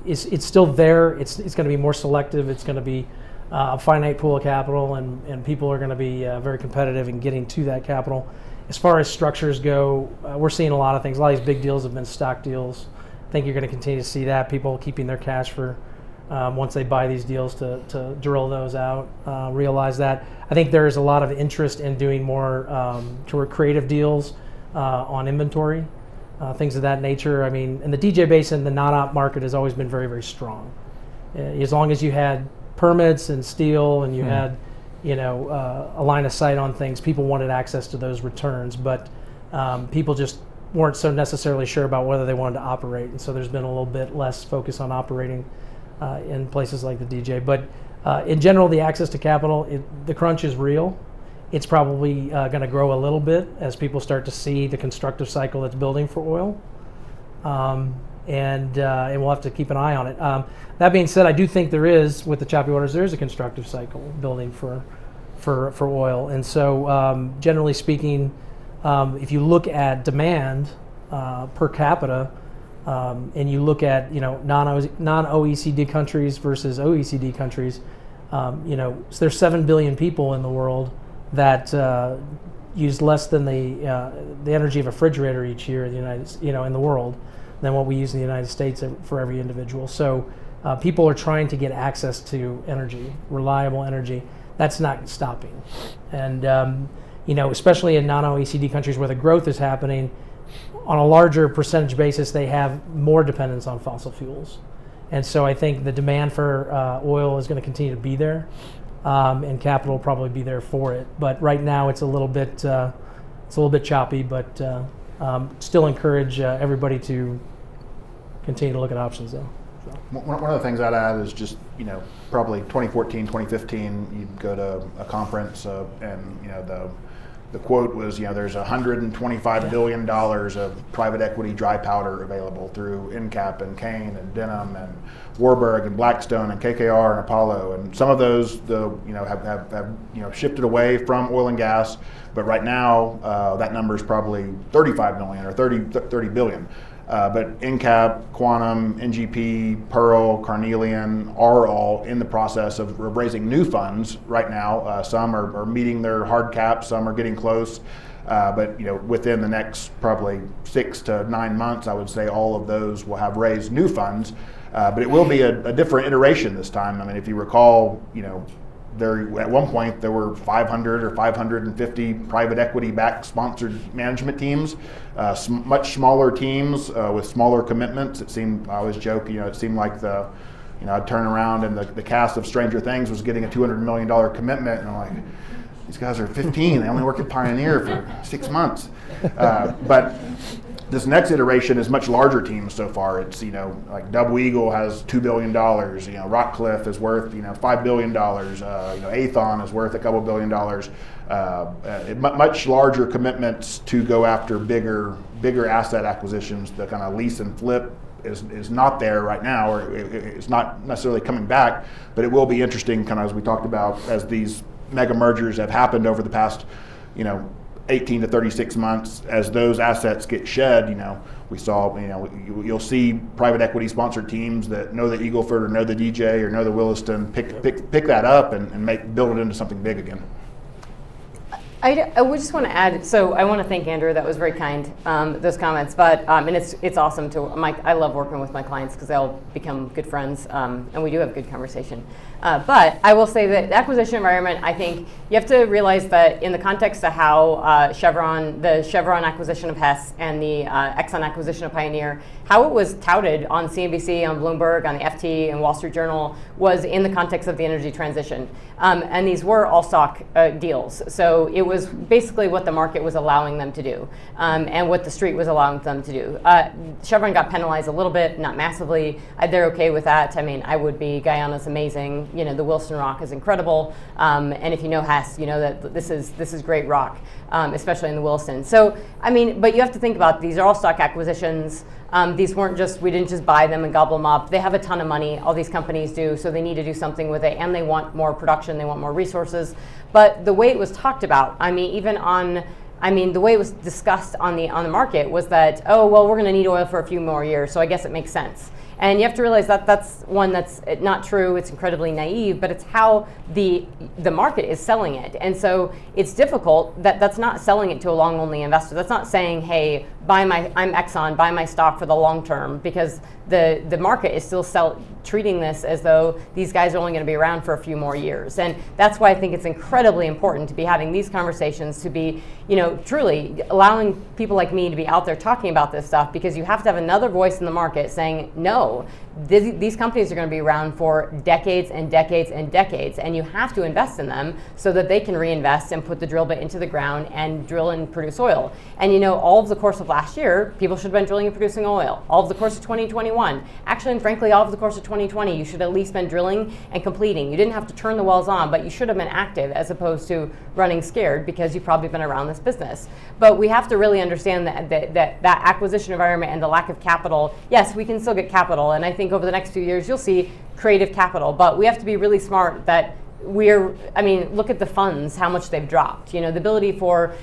it's still there. It's going to be more selective. It's going to be a finite pool of capital, and people are going to be very competitive in getting to that capital. As far as structures go, we're seeing a lot of things. A lot of these big deals have been stock deals. I think you're going to continue to see that. People keeping their cash for once they buy these deals to drill those out, realize that. I think there is a lot of interest in doing more creative deals on inventory, things of that nature. I mean, in the DJ Basin, the non-op market has always been very, very strong. As long as you had permits and steel and you had a line of sight on things, people wanted access to those returns, but people just weren't so necessarily sure about whether they wanted to operate, and so there's been a little bit less focus on operating in places like the DJ. But in general, the access to capital, the crunch is real. It's probably going to grow a little bit as people start to see the constructive cycle that's building for oil, and we'll have to keep an eye on it. That being said, I do think with the choppy waters, there is a constructive cycle building for oil. And so generally speaking, if you look at demand per capita, and you look at non-OECD countries versus OECD countries, so there's 7 billion people in the world that use less than the energy of a refrigerator each year in the world than what we use in the United States for every individual. So people are trying to get access to energy, reliable energy. That's not stopping. And especially in non-OECD countries where the growth is happening, on a larger percentage basis, they have more dependence on fossil fuels. And so I think the demand for oil is going to continue to be there, and capital will probably be there for it. But right now it's a little bit choppy, but still encourage everybody to continue to look at options though. So. One of the things I'd add is just, probably 2014, 2015, you'd go to a conference and, the quote was, there's $125 billion of private equity dry powder available through EnCap and Kane and Denham and Warburg and Blackstone and KKR and Apollo. And some of those, have shifted away from oil and gas. But right now, that number is probably 35 million or 30 billion. But EnCap, Quantum, NGP, Pearl, Carnelian are all in the process of raising new funds right now. Some are meeting their hard caps, some are getting close. But within the next probably 6 to 9 months, I would say all of those will have raised new funds. But it will be a different iteration this time. I mean, if you recall, at one point there were 500 or 550 private equity-backed sponsored management teams, much smaller teams with smaller commitments. It seemed, I always joke, it seemed like I'd turn around and the cast of Stranger Things was getting a $200 million commitment, and I'm like, these guys are 15. They only work at Pioneer for 6 months. But this next iteration is much larger teams so far. It's, like Double Eagle has $2 billion. Rockcliffe is worth, $5 billion. Athon is worth a couple $1 billion. Much larger commitments to go after bigger asset acquisitions. The kind of lease and flip is not there right now, or it's not necessarily coming back, but it will be interesting, kind of as we talked about, as these mega mergers have happened over the past, 18 to 36 months, as those assets get shed, We saw, you'll see private equity sponsored teams that know the Eagle Ford or know the DJ or know the Williston pick that up and build it into something big again. I would just want to add, so I want to thank Andrew, that was very kind, those comments, but, and it's awesome I love working with my clients because they all become good friends, and we do have good conversation. But I will say that the acquisition environment, I think you have to realize that in the context of how the Chevron acquisition of Hess and the Exxon acquisition of Pioneer, how it was touted on CNBC, on Bloomberg, on the FT, and Wall Street Journal was in the context of the energy transition. And these were all stock deals. So it was basically what the market was allowing them to do, and what the street was allowing them to do. Chevron got penalized a little bit, not massively. They're okay with that. I mean, I would be. Guyana's amazing. The Wilson rock is incredible. And if you know Hess, you know that this is great rock, especially in the Wilson. So, I mean, but you have to think about these are all stock acquisitions. These weren't we didn't just buy them and gobble them up. They have a ton of money, all these companies do, so they need to do something with it, and they want more production, they want more resources. But the way it was talked about, the way it was discussed on the market was that, oh, well, we're gonna need oil for a few more years, so I guess it makes sense. And you have to realize that that's not true. It's incredibly naive, but it's how the market is selling it. And so it's difficult that's not selling it to a long-only investor. That's not saying, hey, I'm Exxon, buy my stock for the long term, because the market is still treating this as though these guys are only going to be around for a few more years. And that's why I think it's incredibly important to be having these conversations, to be, truly allowing people like me to be out there talking about this stuff, because you have to have another voice in the market saying, no, these companies are going to be around for decades and decades and decades, and you have to invest in them so that they can reinvest and put the drill bit into the ground and drill and produce oil. And all of the course of last year, people should have been drilling and producing oil. All of the course of 2021, actually, and frankly, all of the course of 2020, you should at least been drilling and completing. You didn't have to turn the wells on, but you should have been active as opposed to running scared, because you've probably been around this business. But we have to really understand that acquisition environment and the lack of capital. Yes, we can still get capital, and I think over the next few years you'll see creative capital, but we have to be really smart that look at the funds, how much they've dropped. The ability for,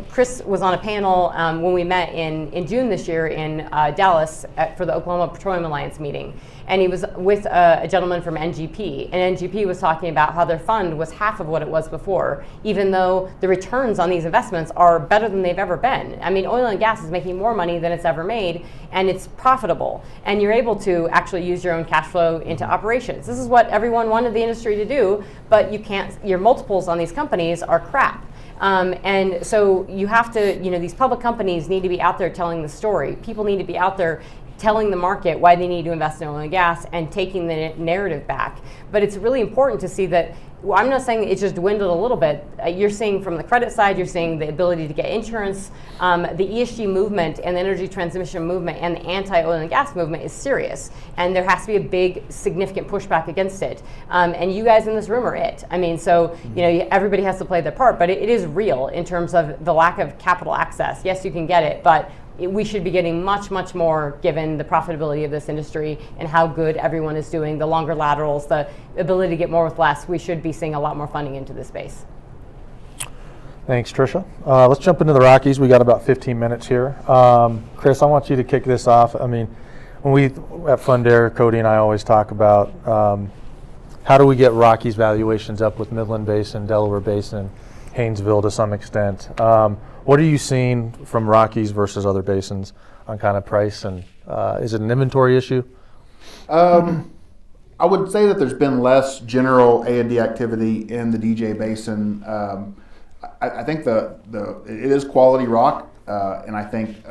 Chris was on a panel when we met in June this year in Dallas for the Oklahoma Petroleum Alliance meeting. And he was with a gentleman from NGP. And NGP was talking about how their fund was half of what it was before, even though the returns on these investments are better than they've ever been. Oil and gas is making more money than it's ever made, and it's profitable. And you're able to actually use your own cash flow into operations. This is what everyone wanted the industry to do, but you can't, your multiples on these companies are crap. And so you have to, these public companies need to be out there telling the story. People need to be out there telling the market why they need to invest in oil and gas and taking the narrative back. But it's really important to see that, I'm not saying it's just dwindled a little bit. You're seeing from the credit side, you're seeing the ability to get insurance. The ESG movement and the energy transition movement and the anti-oil and gas movement is serious. And there has to be a big, significant pushback against it. And you guys in this room are it. Everybody has to play their part, but it is real in terms of the lack of capital access. Yes, you can get it, but we should be getting much, much more given the profitability of this industry and how good everyone is doing, the longer laterals, the ability to get more with less. We should be seeing a lot more funding into this space. Thanks, Trisha. Let's jump into the Rockies. We got about 15 minutes here. Chris, I want you to kick this off. When we at Fundare, Cody and I always talk about how do we get Rockies valuations up with Midland Basin, Delaware Basin, Haynesville to some extent. What are you seeing from Rockies versus other basins on kind of price, and is it an inventory issue? I would say that there's been less general A&D activity in the DJ Basin. I think it is quality rock, and I think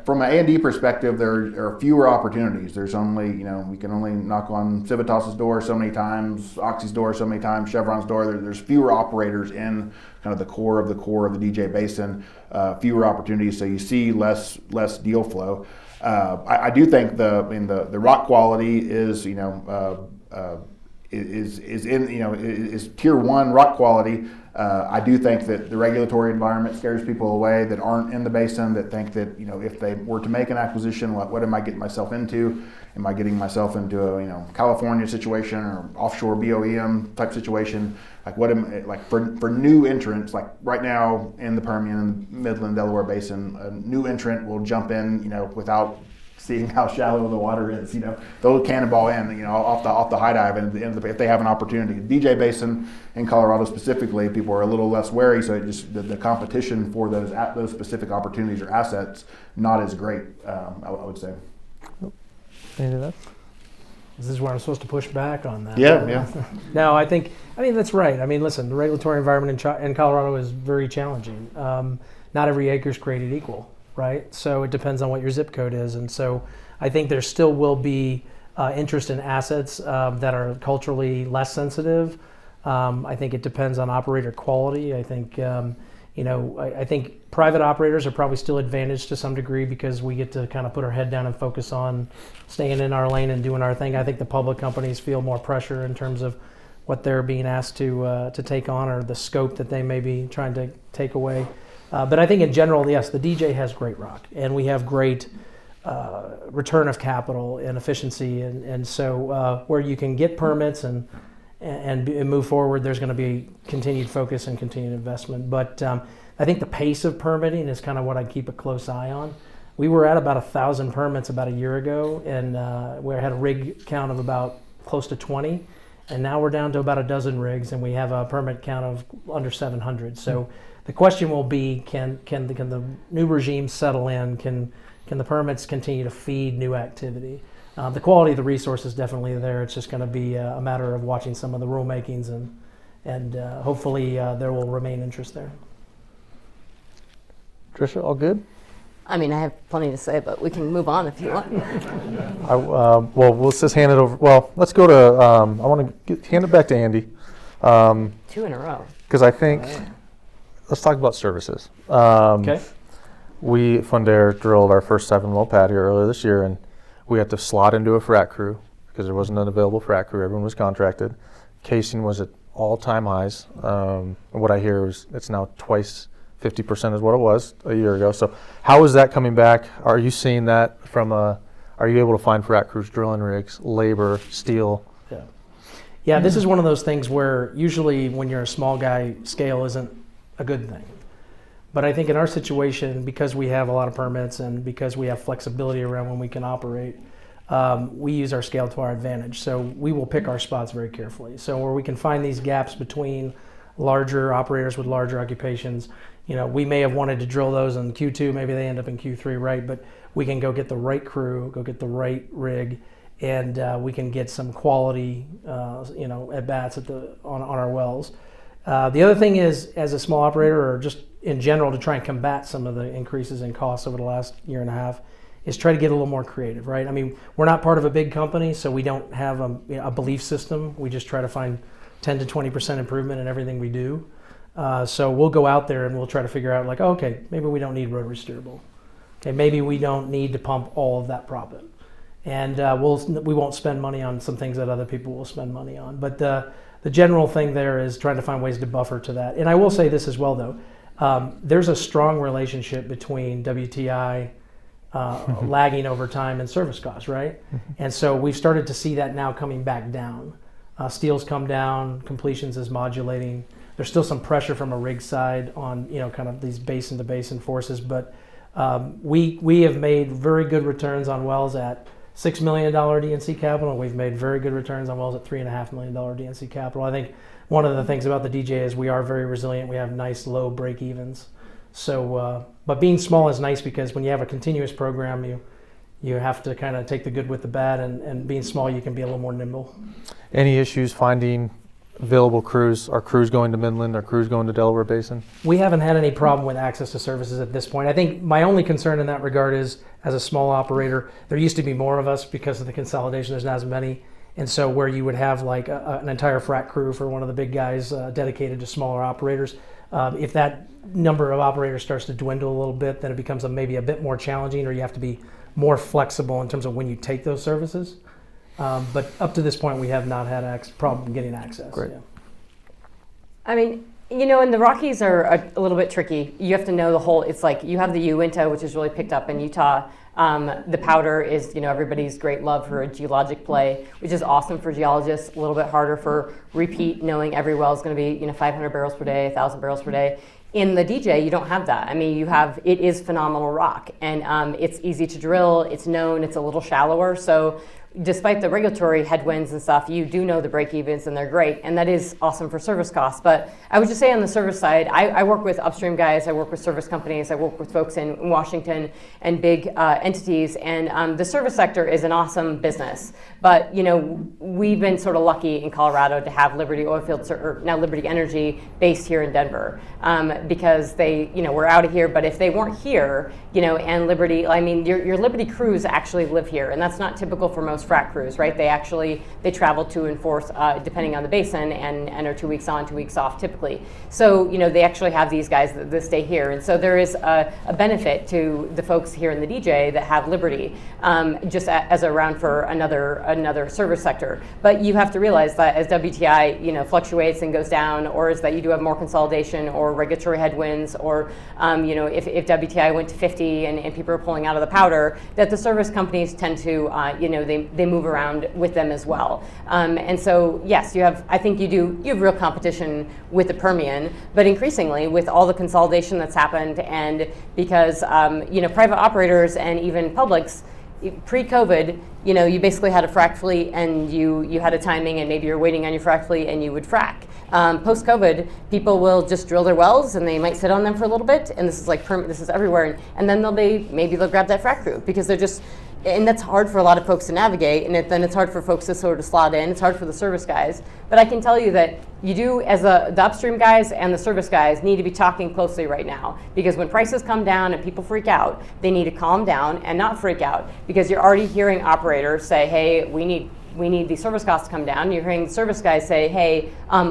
from an A&D perspective, there are fewer opportunities. There's only, we can only knock on Civitas's door so many times, Oxy's door so many times, Chevron's door. There's fewer operators in kind of the core of the DJ Basin, fewer opportunities, so you see less deal flow. I do think the rock quality is is tier one rock quality. I do think that the regulatory environment scares people away that aren't in the basin, that think that, if they were to make an acquisition, what am I getting myself into? Am I getting myself into a California situation or offshore BOEM type situation? For new entrants, like right now in the Permian and Midland Delaware Basin, a new entrant will jump in, without seeing how shallow the water is. They'll cannonball in, off the high dive, and if they have an opportunity. DJ Basin in Colorado specifically, people are a little less wary, so it just the competition for those specific opportunities or assets not as great. I would say. Any of that? This is where I'm supposed to push back on that. Yeah. No, I mean that's right. I mean, listen, the regulatory environment in Colorado is very challenging. Not every acre is created equal, right? So it depends on what your zip code is, and so I think there still will be interest in assets that are culturally less sensitive. I think it depends on operator quality. I think I think private operators are probably still advantaged to some degree because we get to kind of put our head down and focus on staying in our lane and doing our thing. I think the public companies feel more pressure in terms of what they're being asked to take on, or the scope that they may be trying to take away. But I think in general, yes, the DJ has great rock, and we have great return of capital and efficiency, and so where you can get permits and move forward, there's going to be continued focus and continued investment. But I think the pace of permitting is kind of what I keep a close eye on. We were at about 1,000 permits about a year ago, and we had a rig count of about close to 20, and now we're down to about a dozen rigs, and we have a permit count of under 700. So the question will be, can the new regime settle in? Can the permits continue to feed new activity? The quality of the resource is definitely there. It's just going to be a matter of watching some of the rulemakings, and hopefully there will remain interest there. Trisha, all good? I mean, I have plenty to say, but we can move on if you want. Well, let's just hand it over. Well, let's go to, I want to hand it back to Andy. 2 in a row. Because I think, let's talk about services. Okay. We at Fundare drilled our first 7-well pad here earlier this year, and we had to slot into a frac crew because there wasn't an available frac crew. Everyone was contracted. Casing was at all-time highs. And what I hear is it's now twice 50% is what it was a year ago. So how is that coming back? Are you seeing that are you able to find frac crews, drilling rigs, labor, steel? Yeah, this is one of those things where usually when you're a small guy, scale isn't a good thing. But I think in our situation, because we have a lot of permits and because we have flexibility around when we can operate, we use our scale to our advantage. So we will pick our spots very carefully. So where we can find these gaps between larger operators with larger occupations, we may have wanted to drill those in Q2, maybe they end up in Q3, right? But we can go get the right crew, go get the right rig, and we can get some quality, at bats on our wells. The other thing is, as a small operator, or just in general, to try and combat some of the increases in costs over the last year and a half, is try to get a little more creative, right? I mean, we're not part of a big company, so we don't have a belief system. We just try to find 10 to 20% improvement in everything we do. So we'll go out there and we'll try to figure out, like, okay, maybe we don't need rotary steerable. Okay, maybe we don't need to pump all of that proppant. And we won't spend money on some things that other people will spend money on. But the general thing there is trying to find ways to buffer to that. And I will say this as well, though. There's a strong relationship between WTI lagging over time and service costs, right? And so we've started to see that now coming back down. Steel's come down, completions is modulating. There's still some pressure from a rig side on, kind of these basin to basin forces, but we have made very good returns on wells at $6 million DNC capital. We've made very good returns on wells at $3.5 million DNC capital. I think one of the things about the DJ is we are very resilient. We have nice low break evens. So, but being small is nice because when you have a continuous program, you have to kind of take the good with the bad, and being small, you can be a little more nimble. Any issues finding available crews? Are crews going to Midland? Are crews going to Delaware Basin? We haven't had any problem with access to services at this point. I think my only concern in that regard is, as a small operator, there used to be more of us because of the consolidation. There's not as many. And so where you would have like an entire frac crew for one of the big guys dedicated to smaller operators, if that number of operators starts to dwindle a little bit, then it becomes maybe a bit more challenging, or you have to be more flexible in terms of when you take those services. But up to this point, we have not had problem getting access. Great. Yeah. I mean, You know, and the Rockies are a little bit tricky. You have to know the whole, it's like you have the Uinta, which is really picked up in Utah. The Powder is, you know, everybody's great love for a geologic play, which is awesome for geologists, a little bit harder for repeat, knowing every well is going to be, you know, 500 barrels per day, 1,000 barrels per day. In the DJ, you don't have that. I mean, it is phenomenal rock, and it's easy to drill, it's known, it's a little shallower, so despite the regulatory headwinds and stuff, you do know the break-evens and they're great, and that is awesome for service costs. But I would just say on the service side, I work with upstream guys, I work with service companies, I work with folks in Washington and big entities, and the service sector is an awesome business. But you know, we've been sort of lucky in Colorado to have Liberty Oilfield, or now Liberty Energy, based here in Denver, because they, you know, we're out of here. But if they weren't here, you know, and Liberty, I mean, your Liberty crews actually live here, and that's not typical for most frac crews, right? They travel to and forth depending on the basin, and are 2 weeks on, 2 weeks off typically. So you know, they actually have these guys that stay here, and so there is a benefit to the folks here in the DJ that have Liberty, just as a round for another service sector. But you have to realize that as WTI, you know, fluctuates and goes down, or is that you do have more consolidation or regulatory headwinds, or you know, if WTI went to 50 and people are pulling out of the Powder, that the service companies tend to you know, they move around with them as well. And so yes, I think you have real competition with the Permian, but increasingly with all the consolidation that's happened, and because you know, private operators and even publics, pre-COVID, you know, you basically had a frac fleet, and you had a timing, and maybe you're waiting on your frac fleet and you would frac. Post-COVID, people will just drill their wells, and they might sit on them for a little bit, and this is like this is everywhere, and then maybe they'll grab that frac crew, because they're just, and that's hard for a lot of folks to navigate, and then it's hard for folks to sort of slot in. It's hard for the service guys. But I can tell you that you do, as the upstream guys and the service guys, need to be talking closely right now, because when prices come down and people freak out, they need to calm down and not freak out, because you're already hearing operators say, hey, we need the service costs to come down. You're hearing service guys say, hey,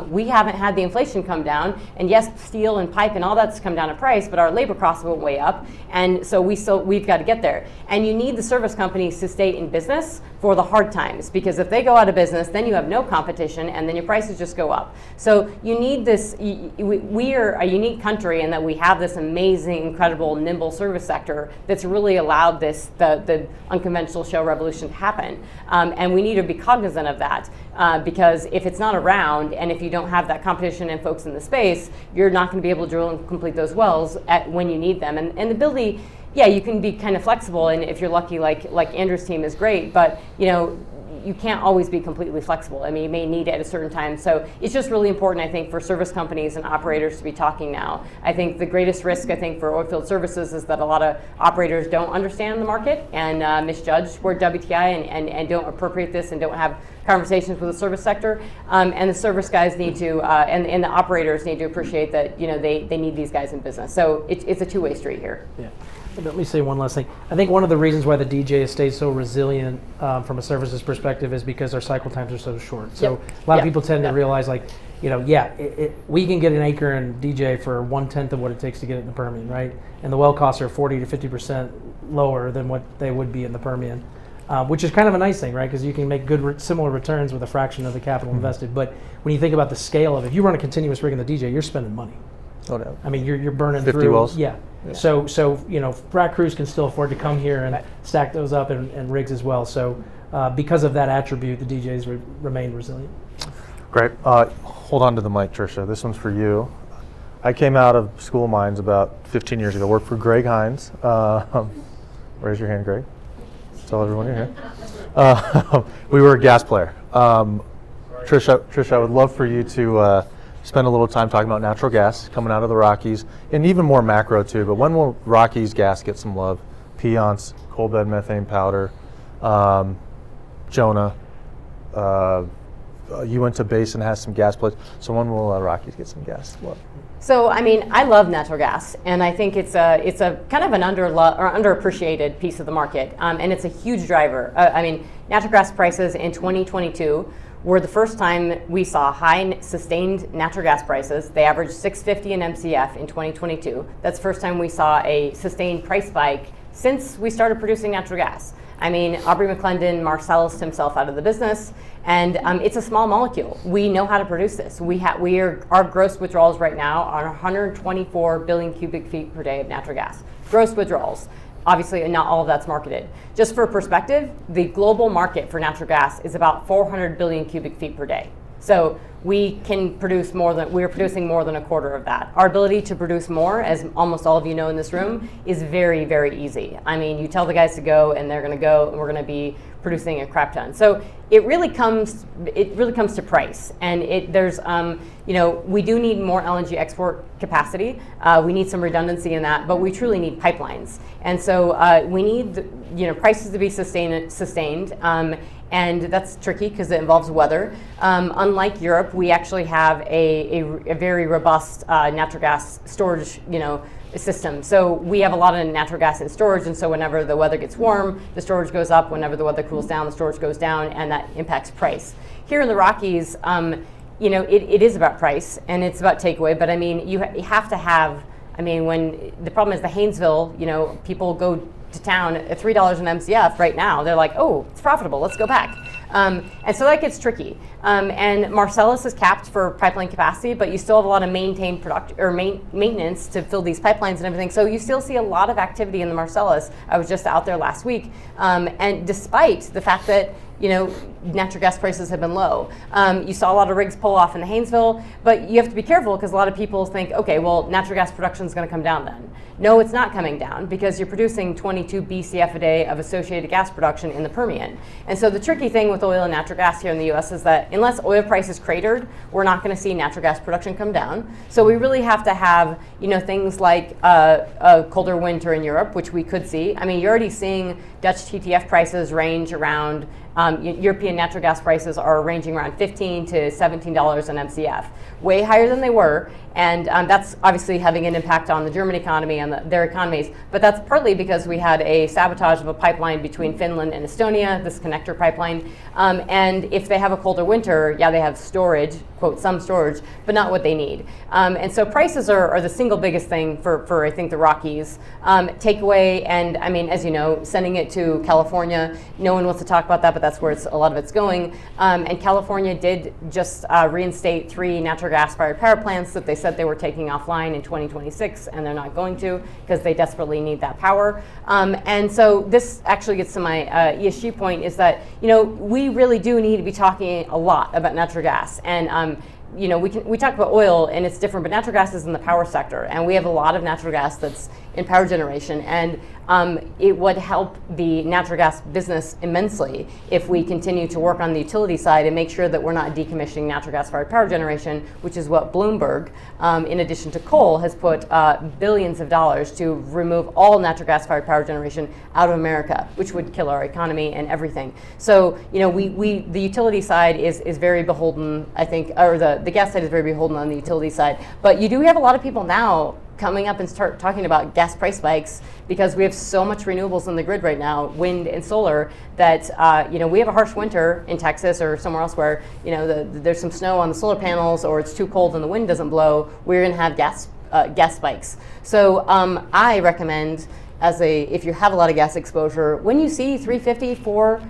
we haven't had the inflation come down, and yes, steel and pipe and all that's come down in price, but our labor costs went way up, and so we've got to get there. And you need the service companies to stay in business for the hard times, because if they go out of business, then you have no competition, and then your prices just go up. So you need this. We are a unique country in that we have this amazing, incredible, nimble service sector that's really allowed the unconventional shale revolution to happen, and we need to be cognizant of that, because if it's not around, and if you don't have that competition and folks in the space, you're not going to be able to drill and complete those wells when you need them. And the ability, yeah, you can be kind of flexible, and if you're lucky, like Andrew's team is great, but you know, you can't always be completely flexible. I mean, you may need it at a certain time. So it's just really important, I think, for service companies and operators to be talking now. I think the greatest risk, I think, for oilfield services is that a lot of operators don't understand the market and misjudge where WTI and don't appropriate this and don't have conversations with the service sector. And the service guys need to, and the operators need to appreciate that, you know, they need these guys in business. So it's a two-way street here. Yeah. Let me say one last thing. I think one of the reasons why the DJ has stayed so resilient from a services perspective is because our cycle times are so short. So a lot of people tend to realize, like, you know, we can get an acre in DJ for 1/10 of what it takes to get it in the Permian, right? And the well costs are 40 to 50% lower than what they would be in the Permian, which is kind of a nice thing, right? Because you can make good similar returns with a fraction of the capital invested. But when you think about the scale of it, if you run a continuous rig in the DJ, you're spending money. Oh, no. I mean, you're burning 50 through. wells. Yeah. So you know, frac crews can still afford to come here and stack those up, and rigs as well. So because of that attribute, the DJs remain resilient. Great. Hold on to the mic, Trisha. This one's for you. I came out of school mines about 15 years ago. Worked for Greg Hines. Raise your hand, Greg. Tell everyone you're here. We were a gas player. Trisha, I would love for you to spend a little time talking about natural gas coming out of the Rockies, and even more macro too, but when will Rockies gas get some love? Piceance, coal bed methane powder, Jonah, Uinta Basin has some gas plays, so when will Rockies get some gas love? So, I mean, I love natural gas, and I think it's a kind of an underappreciated piece of the market, and it's a huge driver. I mean, natural gas prices in 2022 were the first time we saw high sustained natural gas prices. They averaged $6.50 an MCF in 2022. That's the first time we saw a sustained price spike since we started producing natural gas. I mean, Aubrey McClendon Marcellus himself out of the business, and it's a small molecule. We know how to produce this. Our gross withdrawals right now are 124 billion cubic feet per day of natural gas. Gross withdrawals. Obviously, not all of that's marketed. Just for perspective, the global market for natural gas is about 400 billion cubic feet per day. So we're producing more than a quarter of that. Our ability to produce more, as almost all of you know in this room, is very, very easy. I mean, you tell the guys to go and they're gonna go, and we're gonna be producing a crap ton. So it really comes to price. And we do need more LNG export capacity. We need some redundancy in that, but we truly need pipelines. And so we need prices to be sustained. And that's tricky because it involves weather. Unlike Europe, we actually have a very robust natural gas storage, system. So we have a lot of natural gas in storage, and so whenever the weather gets warm, the storage goes up. Whenever the weather cools down, the storage goes down, and that impacts price. Here in the Rockies, it is about price and it's about takeaway. But I mean, you have to have. I mean, when the problem is the Haynesville, people go to town at $3 an MCF right now. They're like, oh, it's profitable, let's go back. And so that gets tricky. And Marcellus is capped for pipeline capacity, but you still have a lot of maintenance to fill these pipelines and everything. So you still see a lot of activity in the Marcellus. I was just out there last week. And despite the fact that natural gas prices have been low. You saw a lot of rigs pull off in the Haynesville, but you have to be careful because a lot of people think, okay, well, natural gas production is going to come down then. No, it's not coming down because you're producing 22 BCF a day of associated gas production in the Permian. And so the tricky thing with oil and natural gas here in the U.S. is that unless oil prices cratered, we're not going to see natural gas production come down. So we really have to have, things like a colder winter in Europe, which we could see. I mean, you're already seeing Dutch TTF prices range around European natural gas prices are ranging around $15 to $17 an MCF, way higher than they were, and that's obviously having an impact on the German economy and their economies. But that's partly because we had a sabotage of a pipeline between Finland and Estonia, this connector pipeline. And if they have a colder winter, yeah, they have storage, quote, some storage, but not what they need. And so prices are the single biggest thing for I think the Rockies. Takeaway, and I mean, as you know, sending it to California, no one wants to talk about that, but that's where a lot of it's going. And California did just reinstate 3 natural gas-fired power plants that they said they were taking offline in 2026, and they're not going to because they desperately need that power. And so this actually gets to my ESG point, is that we really do need to be talking a lot about natural gas. And we talk about oil and it's different, but natural gas is in the power sector, and we have a lot of natural gas that's in power generation, and it would help the natural gas business immensely if we continue to work on the utility side and make sure that we're not decommissioning natural gas-fired power generation, which is what Bloomberg, in addition to coal, has put billions of dollars to remove all natural gas-fired power generation out of America, which would kill our economy and everything. So, the utility side is very beholden, I think, or the gas side is very beholden on the utility side. But you do have a lot of people now coming up and start talking about gas price spikes because we have so much renewables in the grid right now, wind and solar, that we have a harsh winter in Texas or somewhere else where there's some snow on the solar panels, or it's too cold and the wind doesn't blow. We're going to have gas spikes. So I recommend, if you have a lot of gas exposure, when you see 350 for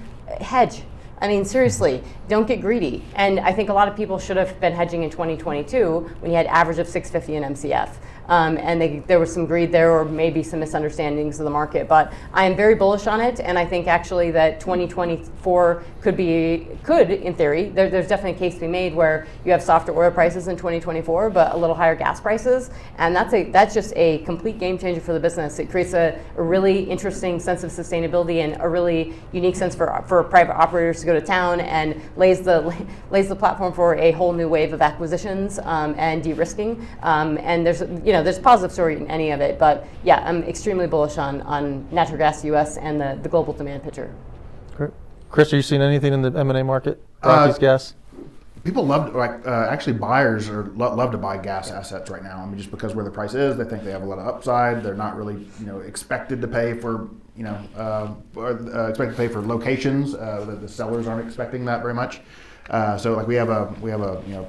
hedge. I mean, seriously, don't get greedy. And I think a lot of people should have been hedging in 2022 when you had average of 650 in MCF. And there was some greed there, or maybe some misunderstandings of the market. But I am very bullish on it, and I think actually that 2024 could, in theory, there's definitely a case to be made where you have softer oil prices in 2024, but a little higher gas prices, and that's just a complete game changer for the business. It creates a really interesting sense of sustainability and a really unique sense for private operators to go to town, and lays the platform for a whole new wave of acquisitions and de-risking. And there's a positive story in any of it, but yeah, I'm extremely bullish on natural gas US and the global demand picture. Great. Chris, are you seeing anything in the M&A market? Rockies gas? People love, actually buyers love to buy gas assets right now. I mean, just because where the price is, they think they have a lot of upside. They're not really, expected to pay for, expected to pay for locations. The sellers aren't expecting that very much. So we have a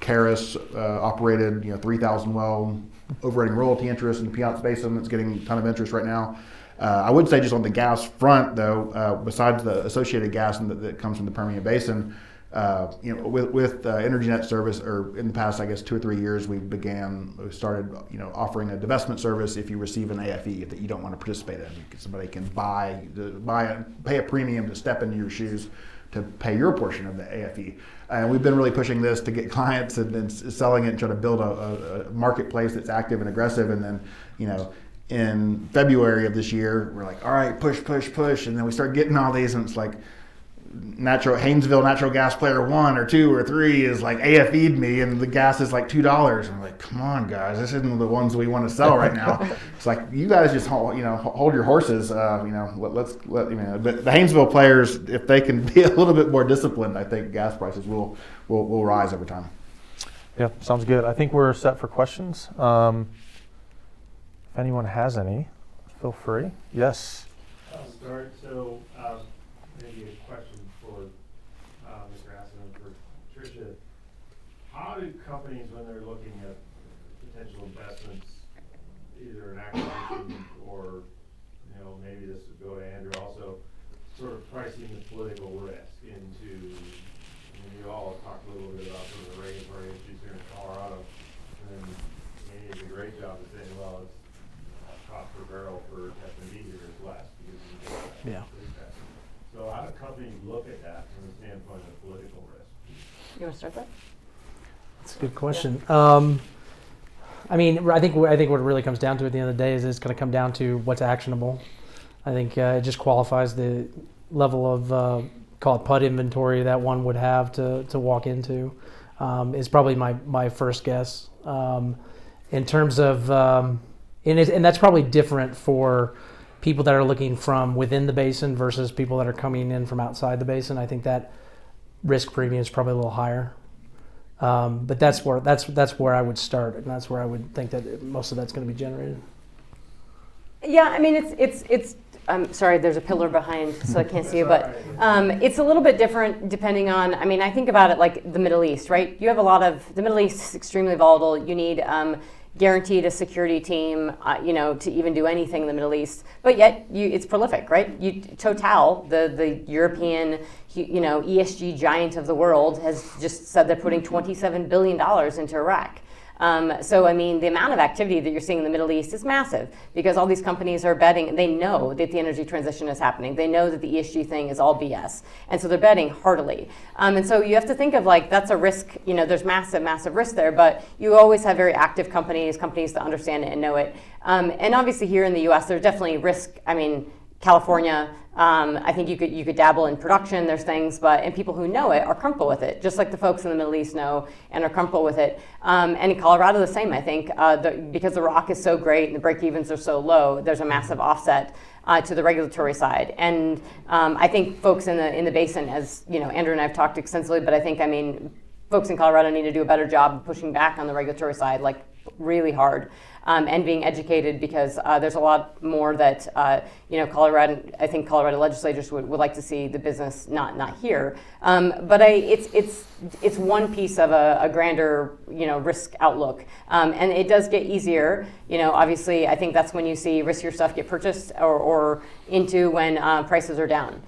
Caris operated 3,000 well overriding royalty interest in the Piceance Basin that's getting a ton of interest right now. I would say just on the gas front, though, besides the associated gas that comes from the Permian Basin, with EnergyNet service, or in the past, I guess 2 or 3 years, we started, offering a divestment service if you receive an AFE that you don't want to participate in. Somebody can pay a premium to step into your shoes to pay your portion of the AFE. And we've been really pushing this to get clients and then selling it and trying to build a marketplace that's active and aggressive. And then, in February of this year, we're like, all right, push. And then we start getting all these, and it's like, Haynesville natural gas player 1 or 2 or 3 is like AFE'd me, and the gas is like $2. I'm like, come on, guys, this isn't the ones we want to sell right now. It's like, you guys just hold your horses. But the Haynesville players, if they can be a little bit more disciplined, I think gas prices will rise over time. Yeah, sounds good. I think we're set for questions. If anyone has any, feel free. Yes. I'll start. So maybe a question for Mr. Atherton, for Trisha. How do companies, when they're looking at potential investments, either an acquisition or, maybe this would go to Andrew also, sort of pricing the political risk into, you all talked a little bit about some of the regulatory issues here in Colorado, and Haney did a great job of saying, well, it's cost per barrel for F&D here is less because you get that. So how do companies look at that from the standpoint of political risk? You want to start that? That's a good question. I think what it really comes down to at the end of the day is it's going to come down to what's actionable. I think it just qualifies the level of call it PUD inventory that one would have to walk into. Is probably my first guess. In terms of and that's probably different for people that are looking from within the basin versus people that are coming in from outside the basin. I think that risk premium is probably a little higher. But that's where I would start, and that's where I would think that most of that's going to be generated. Yeah, it's. I'm sorry, there's a pillar behind, so I can't see you, but it's a little bit different depending on. I think about it like the Middle East, right? You have the Middle East is extremely volatile. You need guaranteed a security team, to even do anything in the Middle East. But yet, it's prolific, right? Total, the European, ESG giant of the world, has just said they're putting $27 billion into Iraq. So the amount of activity that you're seeing in the Middle East is massive because all these companies are betting. They know that the energy transition is happening. They know that the ESG thing is all BS, and so they're betting heartily. And so you have to think of that's a risk. There's massive risk there, but you always have very active companies that understand it and know it. And obviously here in the U.S., there's definitely risk. California. I think you could dabble in production. There's things, and people who know it are comfortable with it, just like the folks in the Middle East know and are comfortable with it. And in Colorado, the same. I think because the rock is so great and the break-evens are so low, there's a massive offset to the regulatory side. And I think folks in the basin, as Andrew and I have talked extensively, but I think folks in Colorado need to do a better job of pushing back on the regulatory side, really hard. And being educated because there's a lot more that Colorado. I think Colorado legislators would like to see the business not here. But it's one piece of a grander risk outlook, and it does get easier. Obviously, I think that's when you see riskier stuff get purchased or into when prices are down.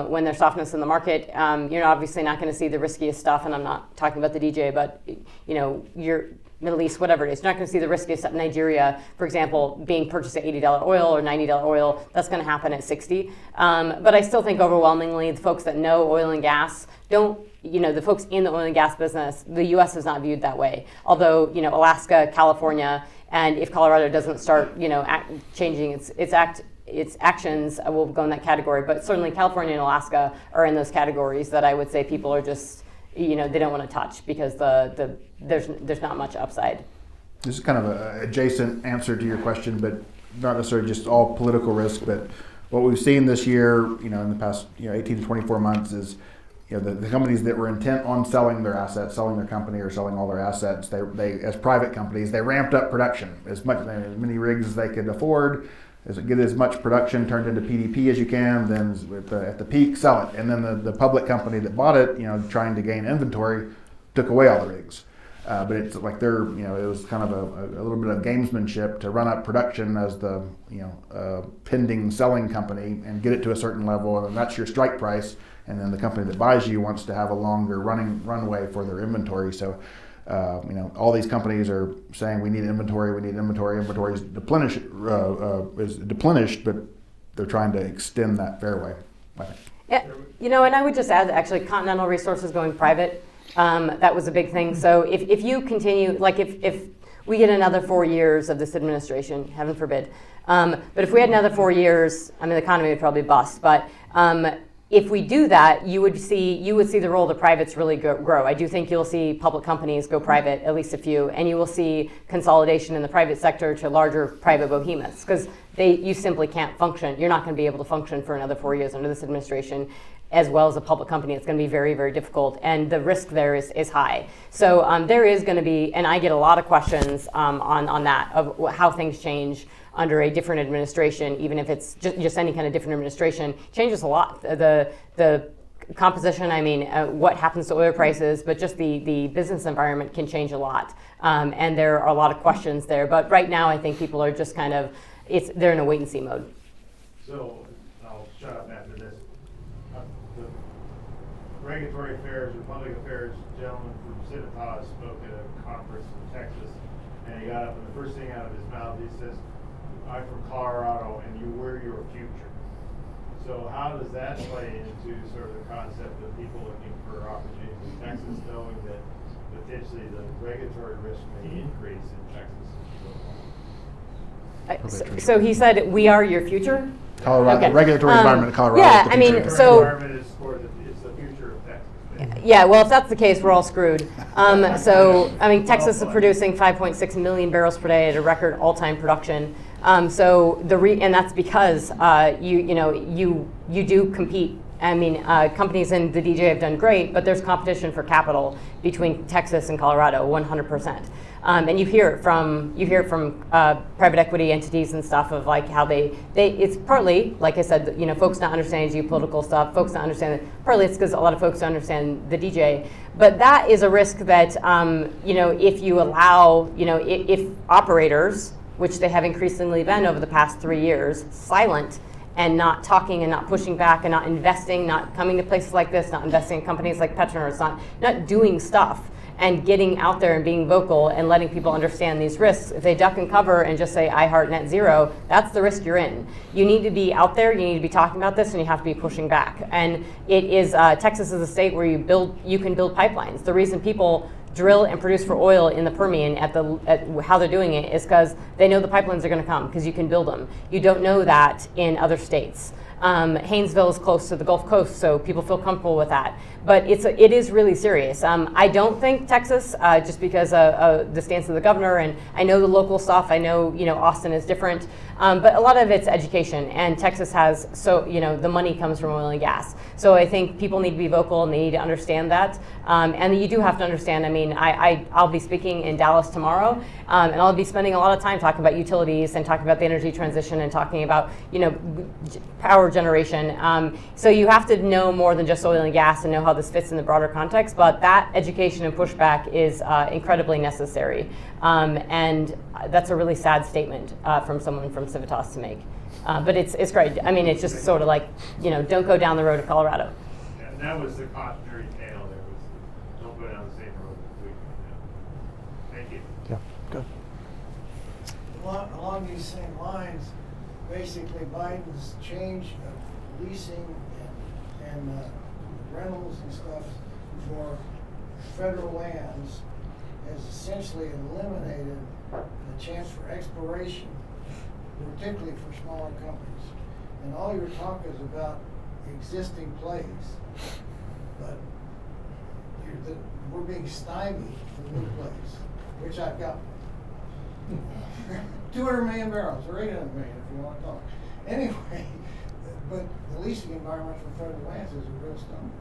When there's softness in the market, you're obviously not going to see the riskiest stuff. And I'm not talking about the DJ, but you're Middle East, whatever it is. You're not going to see the riskiest at Nigeria, for example, being purchased at $80 oil or $90 oil. That's going to happen at 60. But I still think overwhelmingly the folks that know oil and gas don't, the folks in the oil and gas business, the U.S. is not viewed that way. Although, Alaska, California, and if Colorado doesn't start, changing its actions will go in that category. But certainly California and Alaska are in those categories that I would say people are just, they don't want to touch because there's not much upside. This is kind of an adjacent answer to your question, but not necessarily just all political risk. But what we've seen this year, in the past 18 to 24 months is, the companies that were intent on selling their assets, selling their company or selling all their assets, they as private companies, they ramped up production as many rigs as they could afford. Get as much production turned into PDP as you can, then at the peak, sell it. And then the public company that bought it, trying to gain inventory, took away all the rigs. But it's like they're, it was kind of a little bit of gamesmanship to run up production as the, pending selling company and get it to a certain level, and that's your strike price. And then the company that buys you wants to have a longer runway for their inventory. So, all these companies are saying we need inventory. Inventory is deplenished, but they're trying to extend that fairway, I think. Yeah, and I would just add, actually, Continental Resources going private. That was a big thing. So if you continue, like if we get another 4 years of this administration, heaven forbid, but if we had another 4 years, the economy would probably bust. But if we do that, you would see the role of the privates really grow. I do think you'll see public companies go private, at least a few, and you will see consolidation in the private sector to larger private behemoths, because you simply can't function. You're not going to be able to function for another 4 years under this administration, as well as a public company. It's going to be very, very difficult, and the risk there is high. So there is going to be, and I get a lot of questions on that, of how things change under a different administration, even if it's just any kind of different administration, changes a lot. The composition, what happens to oil prices, but just the business environment can change a lot. And there are a lot of questions there. But right now, I think people are just they're in a wait and see mode. So I'll shut up after this. The regulatory affairs or public affairs gentleman from Civitas spoke at a conference in Texas, and he got up, and the first thing out of his mouth, he says, "I'm from Colorado, and we're your future." So how does that play into sort of the concept of people looking for opportunities in Texas, knowing that potentially the regulatory risk may increase in Texas as well? So he said, "We are your future." Colorado, Okay. the regulatory environment in Colorado. Yeah, is the future. so. Environment is it's the future of Texas. Yeah, well, if that's the case, we're all screwed. Texas is producing 5.6 million barrels per day at a record all-time production. And that's because you do compete. Companies in the DJ have done great, but there's competition for capital between Texas and Colorado, 100%. And you hear it from private equity entities and stuff of like how it's partly, like I said, folks not understanding geopolitical stuff, folks not understanding, partly it's because a lot of folks don't understand the DJ. But that is a risk that, if you allow, if operators, which they have increasingly been over the past 3 years, silent and not talking and not pushing back and not investing, not coming to places like this, not investing in companies like Petronerds, not doing stuff and getting out there and being vocal and letting people understand these risks. If they duck and cover and just say, I heart net zero, that's the risk you're in. You need to be out there, you need to be talking about this, and you have to be pushing back. And it is, Texas is a state where you can build pipelines. The reason people drill and produce for oil in the Permian at how they're doing it is because they know the pipelines are going to come, because you can build them. You don't know that in other states. Haynesville is close to the Gulf Coast, so people feel comfortable with that. But it is really serious. I don't think Texas, just because of the stance of the governor, and I know the local stuff. I know Austin is different, but a lot of it's education, and Texas has the money comes from oil and gas. So I think people need to be vocal and they need to understand that. And you do have to understand. I'll be speaking in Dallas tomorrow, and I'll be spending a lot of time talking about utilities and talking about the energy transition and talking about power generation. So you have to know more than just oil and gas and know how this fits in the broader context, but that education and pushback is incredibly necessary. And that's a really sad statement from someone from Civitas to make. But it's great. It's just sort of like, don't go down the road of Colorado. And that was the cautionary tale there, was don't go down the same road as we do. Thank you. Yeah, good. Along these same lines, basically Biden's change of leasing and rentals and stuff for federal lands has essentially eliminated the chance for exploration, particularly for smaller companies. And all your talk is about existing plays, but we're being stymied for new plays, which I've got 200 million barrels or 800 million if you want to talk. Anyway, but the leasing environment for federal lands is a real stumble.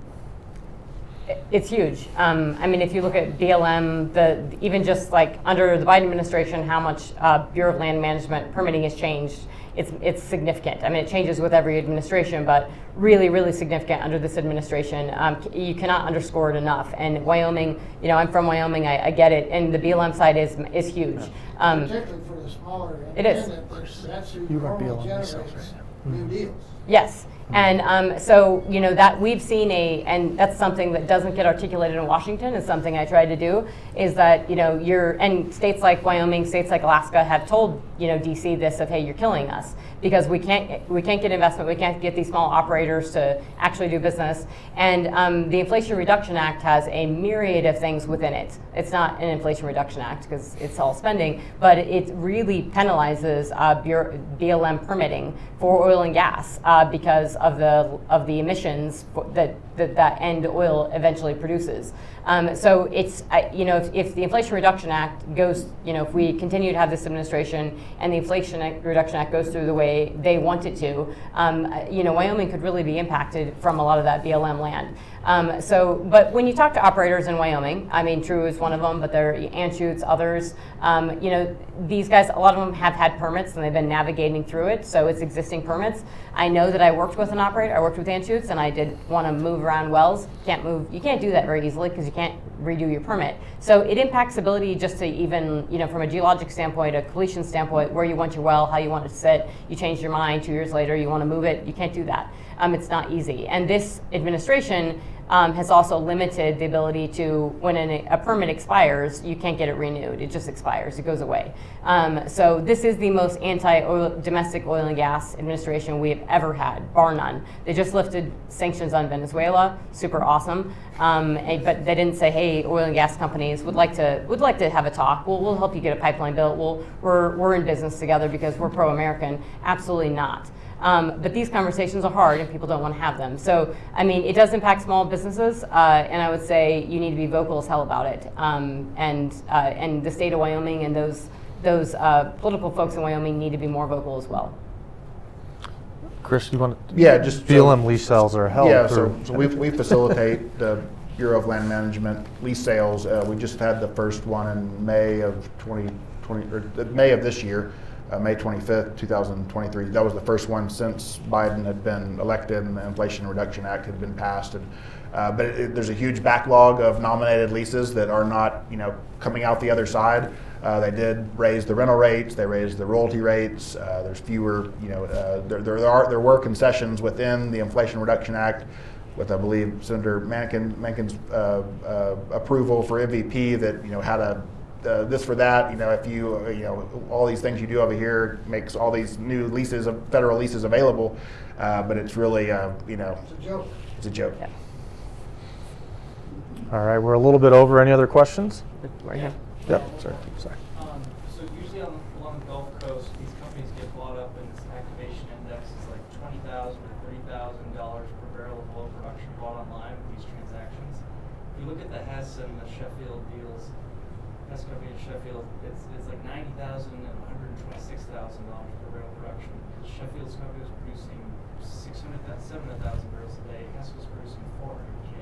It's huge. I mean, if you look at BLM, even just like under the Biden administration, how much Bureau of Land Management permitting has changed, it's significant. I mean, it changes with every administration, but really, really significant under this administration. You cannot underscore it enough. And Wyoming, I'm from Wyoming, I get it, and the BLM side is huge. Particularly for the smaller It is. independent, that's who You are normally BLM generates yourself, new deals. Yes. And so, that we've seen and that's something that doesn't get articulated in Washington, is something I try to do, is that, and states like Wyoming, states like Alaska have told, DC this of, hey, you're killing us because we can't get investment, we can't get these small operators to actually do business. And the Inflation Reduction Act has a myriad of things within it. It's not an Inflation Reduction Act because it's all spending, but it really penalizes BLM permitting for oil and gas because of the emissions that end oil eventually produces. So it's if the Inflation Reduction Act goes, if we continue to have this administration and the Inflation Reduction Act goes through the way they want it to, Wyoming could really be impacted from a lot of that BLM land. But when you talk to operators in Wyoming, I mean, True is one of them, but there are Anschutz, others. These guys, a lot of them have had permits and they've been navigating through it, so it's existing permits. I know that I worked with an operator. I worked with Anschutz, and I did want to move around wells. You can't do that very easily because you can't redo your permit. So it impacts ability just to even, from a geologic standpoint, a completion standpoint, where you want your well, how you want it to sit. You change your mind 2 years later, you want to move it. You can't do that. It's not easy. And this administration has also limited the ability to, when a permit expires, you can't get it renewed. It just expires. It goes away. So this is the most domestic oil and gas administration we have ever had, bar none. They just lifted sanctions on Venezuela. Super awesome. But they didn't say, hey, oil and gas companies would like to have a talk. We'll help you get a pipeline built. We're in business together because we're pro-American. Absolutely not. But these conversations are hard and people don't want to have them. So, I mean, it does impact small businesses, and I would say you need to be vocal as hell about it. And the state of Wyoming and those political folks in Wyoming need to be more vocal as well. Chris, you want to? Yeah, just BLM lease sales are held. Yeah, so we facilitate the Bureau of Land Management lease sales. We just had the first one in May of 2020, or May of this year. May 25th, 2023. That was the first one since Biden had been elected and the Inflation Reduction Act had been passed. But there's a huge backlog of nominated leases that are not, coming out the other side. They did raise the rental rates. They raised the royalty rates. There's fewer, there were concessions within the Inflation Reduction Act, with I believe Senator Manchin's approval for MVP that had this for that, if all these things you do over here makes all these new leases, federal leases available, but it's really, It's a joke. it's a joke. Yeah. All right, we're a little bit over. Any other questions? Right here. Yep. Sorry. So usually along the Gulf Coast, these companies get bought up and this activation index is like $20,000 to $30,000 per barrel of oil production brought online with these transactions. If you look at the Hess and the Sheffield deals, Hess company in Sheffield, it's like $90,000 and $126,000 per barrel production. Sheffield's company was producing 700,000 barrels a day. Hess was producing 400K.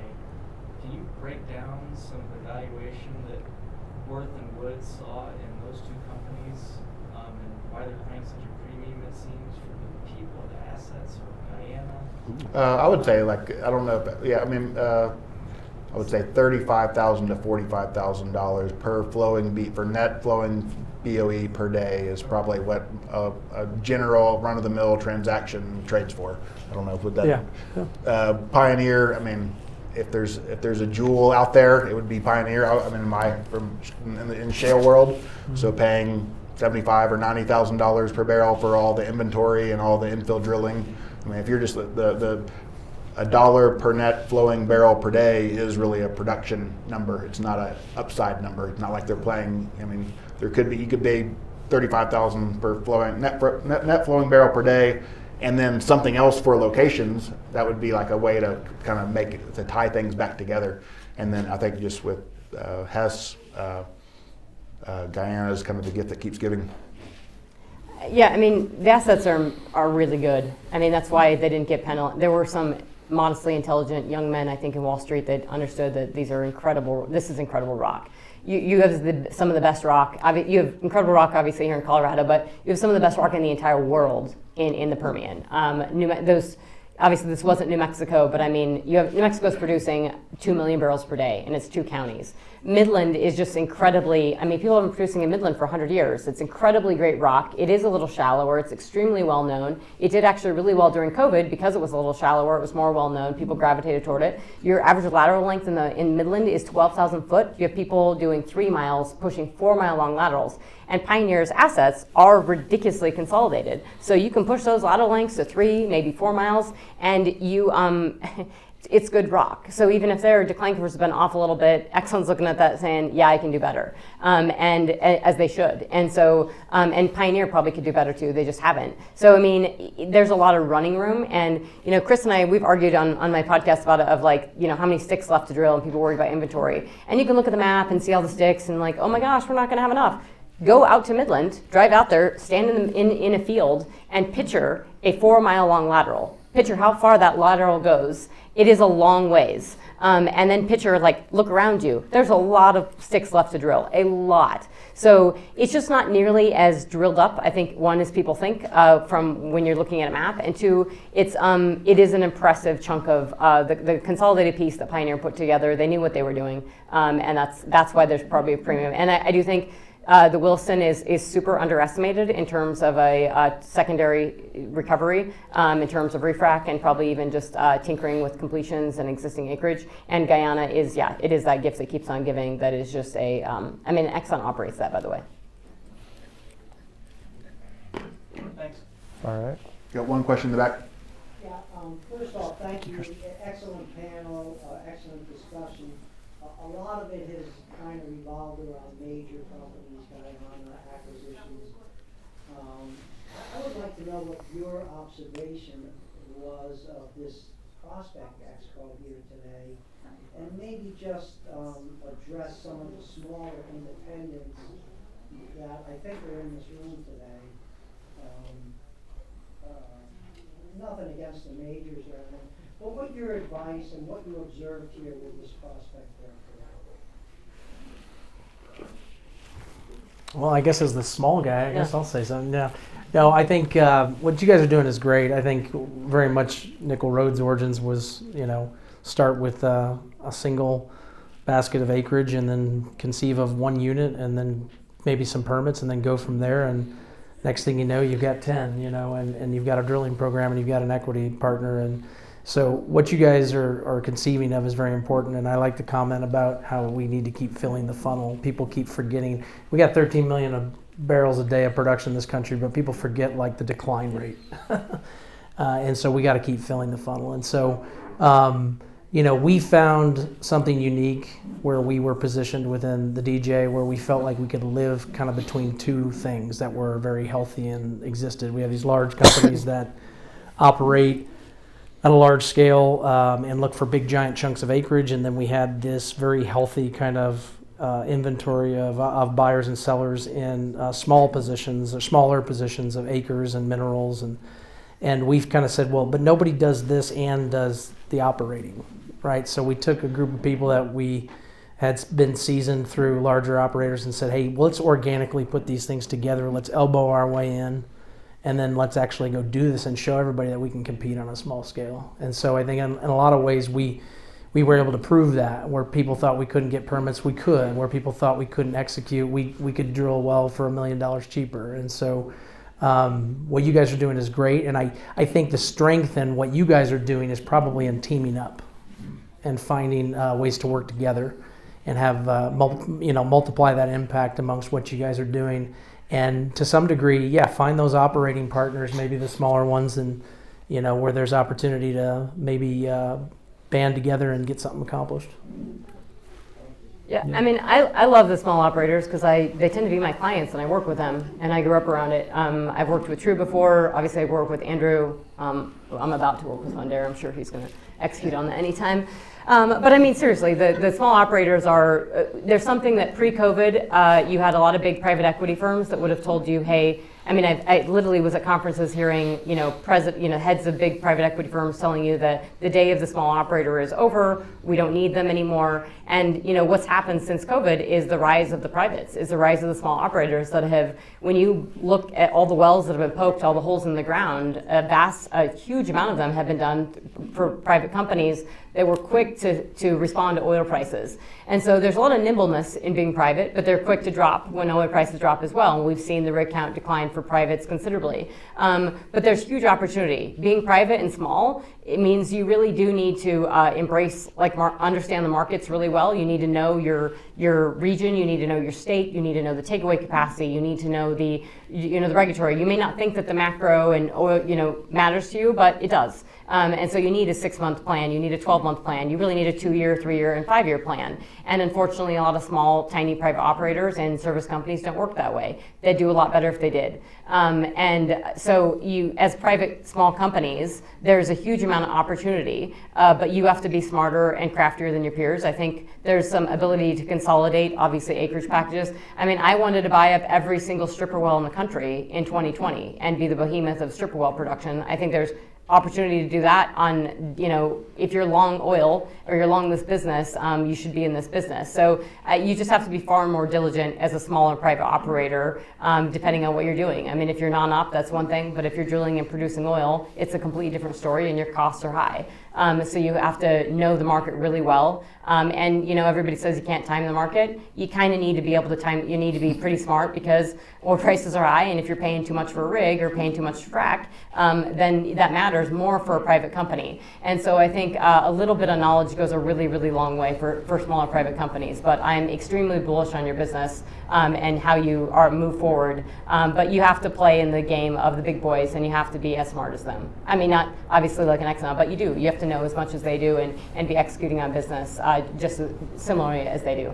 Can you break down some of the valuation that Worth and Woods saw in those two companies, and why they're paying such a premium, it seems, for the people, the assets, or Guyana? I would say I don't know I would say $35,000 to $45,000 per for net flowing BOE per day is probably what a general run-of-the-mill transaction trades for. I don't know what that. Yeah. Pioneer. I mean, if there's a jewel out there, it would be Pioneer. In shale world, so paying $75,000 or $90,000 per barrel for all the inventory and all the infill drilling. I mean, if you're just a dollar per net flowing barrel per day is really a production number. It's not an upside number. It's not like they're playing. I mean, you could pay $35,000 per flowing net flowing barrel per day, and then something else for locations. That would be like a way to kind of to tie things back together. And then I think just with Hess, Guyana is kind of the gift that keeps giving. Yeah, I mean, the assets are really good. I mean, that's why they didn't get penalized. There were some modestly intelligent young men, I think, in Wall Street that understood that this is incredible rock. You have some of the best rock. You have incredible rock, obviously, here in Colorado, but you have some of the best rock in the entire world in the Permian. Obviously, this wasn't New Mexico, but I mean, New Mexico's producing 2 million barrels per day, and it's 2 counties. Midland is just incredibly, people have been producing in Midland for 100 years. It's incredibly great rock. It is a little shallower. It's extremely well known. It did actually really well during COVID because it was a little shallower. It was more well known. People gravitated toward it. Your average lateral length in Midland is 12,000 foot. You have people doing 3 miles, pushing 4 mile long laterals. And Pioneer's assets are ridiculously consolidated. So you can push those lateral lengths to 3, maybe 4 miles, and you, it's good rock. So even if their decline curves have been off a little bit, Exxon's looking at that saying, yeah, I can do better, and as they should. And so, and Pioneer probably could do better too, they just haven't. So I mean, there's a lot of running room, and Chris and I, we've argued on my podcast about it, of like, how many sticks left to drill, and people worry about inventory. And you can look at the map and see all the sticks and like, oh my gosh, we're not gonna have enough. Go out to Midland, drive out there, stand in a field, and picture a 4 mile long lateral. Picture how far that lateral goes. It is a long ways. And then picture, look around you. There's a lot of sticks left to drill, a lot. So it's just not nearly as drilled up, I think, one, as people think from when you're looking at a map, and two, it is an impressive chunk of the consolidated piece that Pioneer put together. They knew what they were doing, and that's why there's probably a premium. And I do think the Williston is super underestimated in terms of a secondary recovery, in terms of refrac, and probably even just tinkering with completions and existing acreage. And Guyana is that gift that keeps on giving. That is just Exxon operates that, by the way. Thanks. All right. Got one question in the back. Yeah, first off, thank you. Excellent panel, excellent discussion. A lot of it has kind of revolved around major companies, Guyana acquisitions. I would like to know what your observation was of this Prospect Expo here today, and maybe just address some of the smaller independents that I think are in this room today. Nothing against the majors or anything, but what your advice and what you observed here with this Prospect Fair today? Well, I guess as the small guy, I guess I'll say something. Yeah. No, I think what you guys are doing is great. I think very much Nickel Road's origins was, start with a single basket of acreage and then conceive of one unit and then maybe some permits and then go from there. And next thing you know, you've got 10, and you've got a drilling program and you've got an equity partner. And so what you guys are conceiving of is very important, and I like to comment about how we need to keep filling the funnel. People keep forgetting. We got 13 million barrels a day of production in this country, but people forget the decline rate. And so we got to keep filling the funnel. And so, we found something unique where we were positioned within the DJ, where we felt like we could live kind of between two things that were very healthy and existed. We have these large companies that operate at a large scale and look for big giant chunks of acreage, and then we had this very healthy kind of inventory of buyers and sellers in small positions or smaller positions of acres and minerals, and we've kind of said, well, but nobody does this and does the operating, right? So we took a group of people that we had been seasoned through larger operators and said, hey, let's organically put these things together, let's elbow our way in, and then let's actually go do this and show everybody that we can compete on a small scale. And so I think in a lot of ways we were able to prove that. Where people thought we couldn't get permits, we could. Where people thought we couldn't execute, we could drill a well for $1 million cheaper. And so what you guys are doing is great. And I think the strength in what you guys are doing is probably in teaming up and finding ways to work together and have multiply that impact amongst what you guys are doing. And to some degree, find those operating partners, maybe the smaller ones, and where there's opportunity to maybe band together and get something accomplished. Yeah, I love the small operators because they tend to be my clients and I work with them and I grew up around it. I've worked with True before. Obviously, I work with Andrew. I'm about to work with Fundare. I'm sure he's going to execute on that anytime. But seriously, the small operators are, there's something that pre-COVID, you had a lot of big private equity firms that would have told you, hey, I mean, I literally was at conferences hearing, heads of big private equity firms telling you that the day of the small operator is over. We don't need them anymore. And what's happened since COVID is the rise of the privates, is the rise of the small operators that have, when you look at all the wells that have been poked, all the holes in the ground, a huge amount of them have been done for private companies that were quick to respond to oil prices. And so there's a lot of nimbleness in being private, but they're quick to drop when oil prices drop as well. And we've seen the rig count decline for privates considerably. But there's huge opportunity. Being private and small, it means you really do need to embrace, understand the markets really well. You need to know your region, you need to know your state, you need to know the takeaway capacity, you need to know the regulatory. You may not think that the macro and oil, matters to you, but it does. And so you need a 6-month plan, you need a 12-month plan, you really need a 2-year, 3-year, and 5-year plan. And unfortunately, a lot of small, tiny private operators and service companies don't work that way. They'd do a lot better if they did. And so you, as private small companies, there's a huge amount of opportunity, but you have to be smarter and craftier than your peers. I think there's some ability to consolidate, obviously, acreage packages. I mean, I wanted to buy up every single stripper well in the country in 2020 and be the behemoth of stripper well production. I think there's opportunity to do that on, if you're long oil or you're long this business, you should be in this business. So you just have to be far more diligent as a smaller private operator, depending on what you're doing. I mean, if you're non-op, that's one thing, but if you're drilling and producing oil, it's a completely different story and your costs are high. So you have to know the market really well. And everybody says you can't time the market. You kind of need to be able to time, you need to be pretty smart because oil prices are high, and if you're paying too much for a rig or paying too much to frack, then that matters more for a private company. And so I think a little bit of knowledge goes a really, really long way for smaller private companies. But I'm extremely bullish on your business and how you move forward. But you have to play in the game of the big boys, and you have to be as smart as them. I mean, not obviously like an Exxon, but you do. You have to know as much as they do and be executing on business just similarly as they do.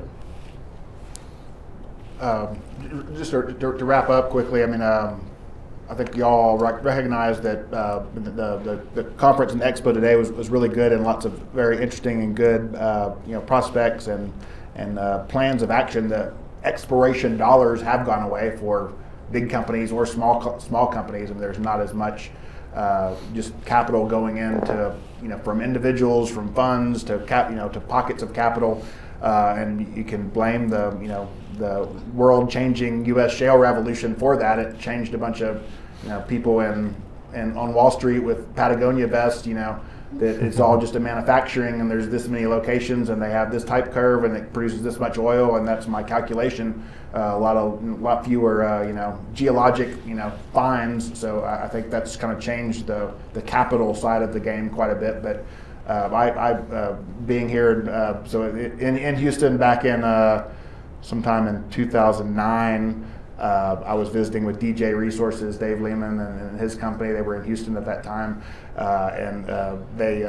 Just to wrap up quickly, I mean, I think y'all recognize that the conference and the Expo today was really good, and lots of very interesting and good prospects and plans of action. The exploration dollars have gone away for big companies or small companies, and there's not as much just capital going into from individuals, from funds to to pockets of capital. And you can blame the world-changing U.S. shale revolution for that. It changed a bunch of people on Wall Street with Patagonia vests. That it's all just a manufacturing, and there's this many locations, and they have this type curve, and it produces this much oil, and that's my calculation. A lot fewer geologic finds. So I think that's kind of changed the capital side of the game quite a bit, but. I being here, so in Houston back in sometime in 2009, I was visiting with DJ Resources, Dave Lehman and his company. They were in Houston at that time, and they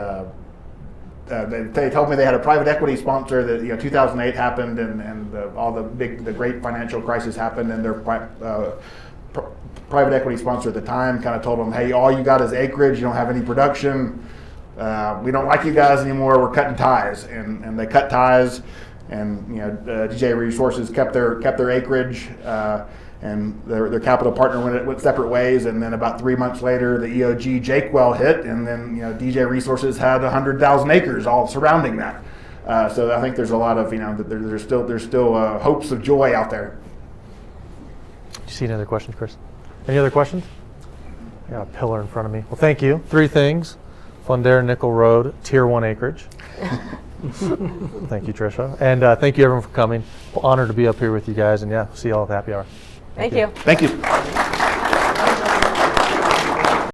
told me they had a private equity sponsor that 2008 happened, and all the great financial crisis happened, and their private equity sponsor at the time kind of told them, hey, all you got is acreage, you don't have any production. We don't like you guys anymore. We're cutting ties, and they cut ties, and DJ Resources kept their acreage, and their capital partner went separate ways. And then about 3 months later, the EOG Jake well hit, and then DJ Resources had 100,000 acres all surrounding that. So I think there's a lot of there's still hopes of joy out there. Do you see any other questions, Chris? Any other questions? I got a pillar in front of me. Well, thank you. 3 things. Fundare Nickel Road, Tier 1 acreage. Thank you, Trisha. And thank you, everyone, for coming. Honored to be up here with you guys. And, see you all at the happy hour. Thank you. Thank you.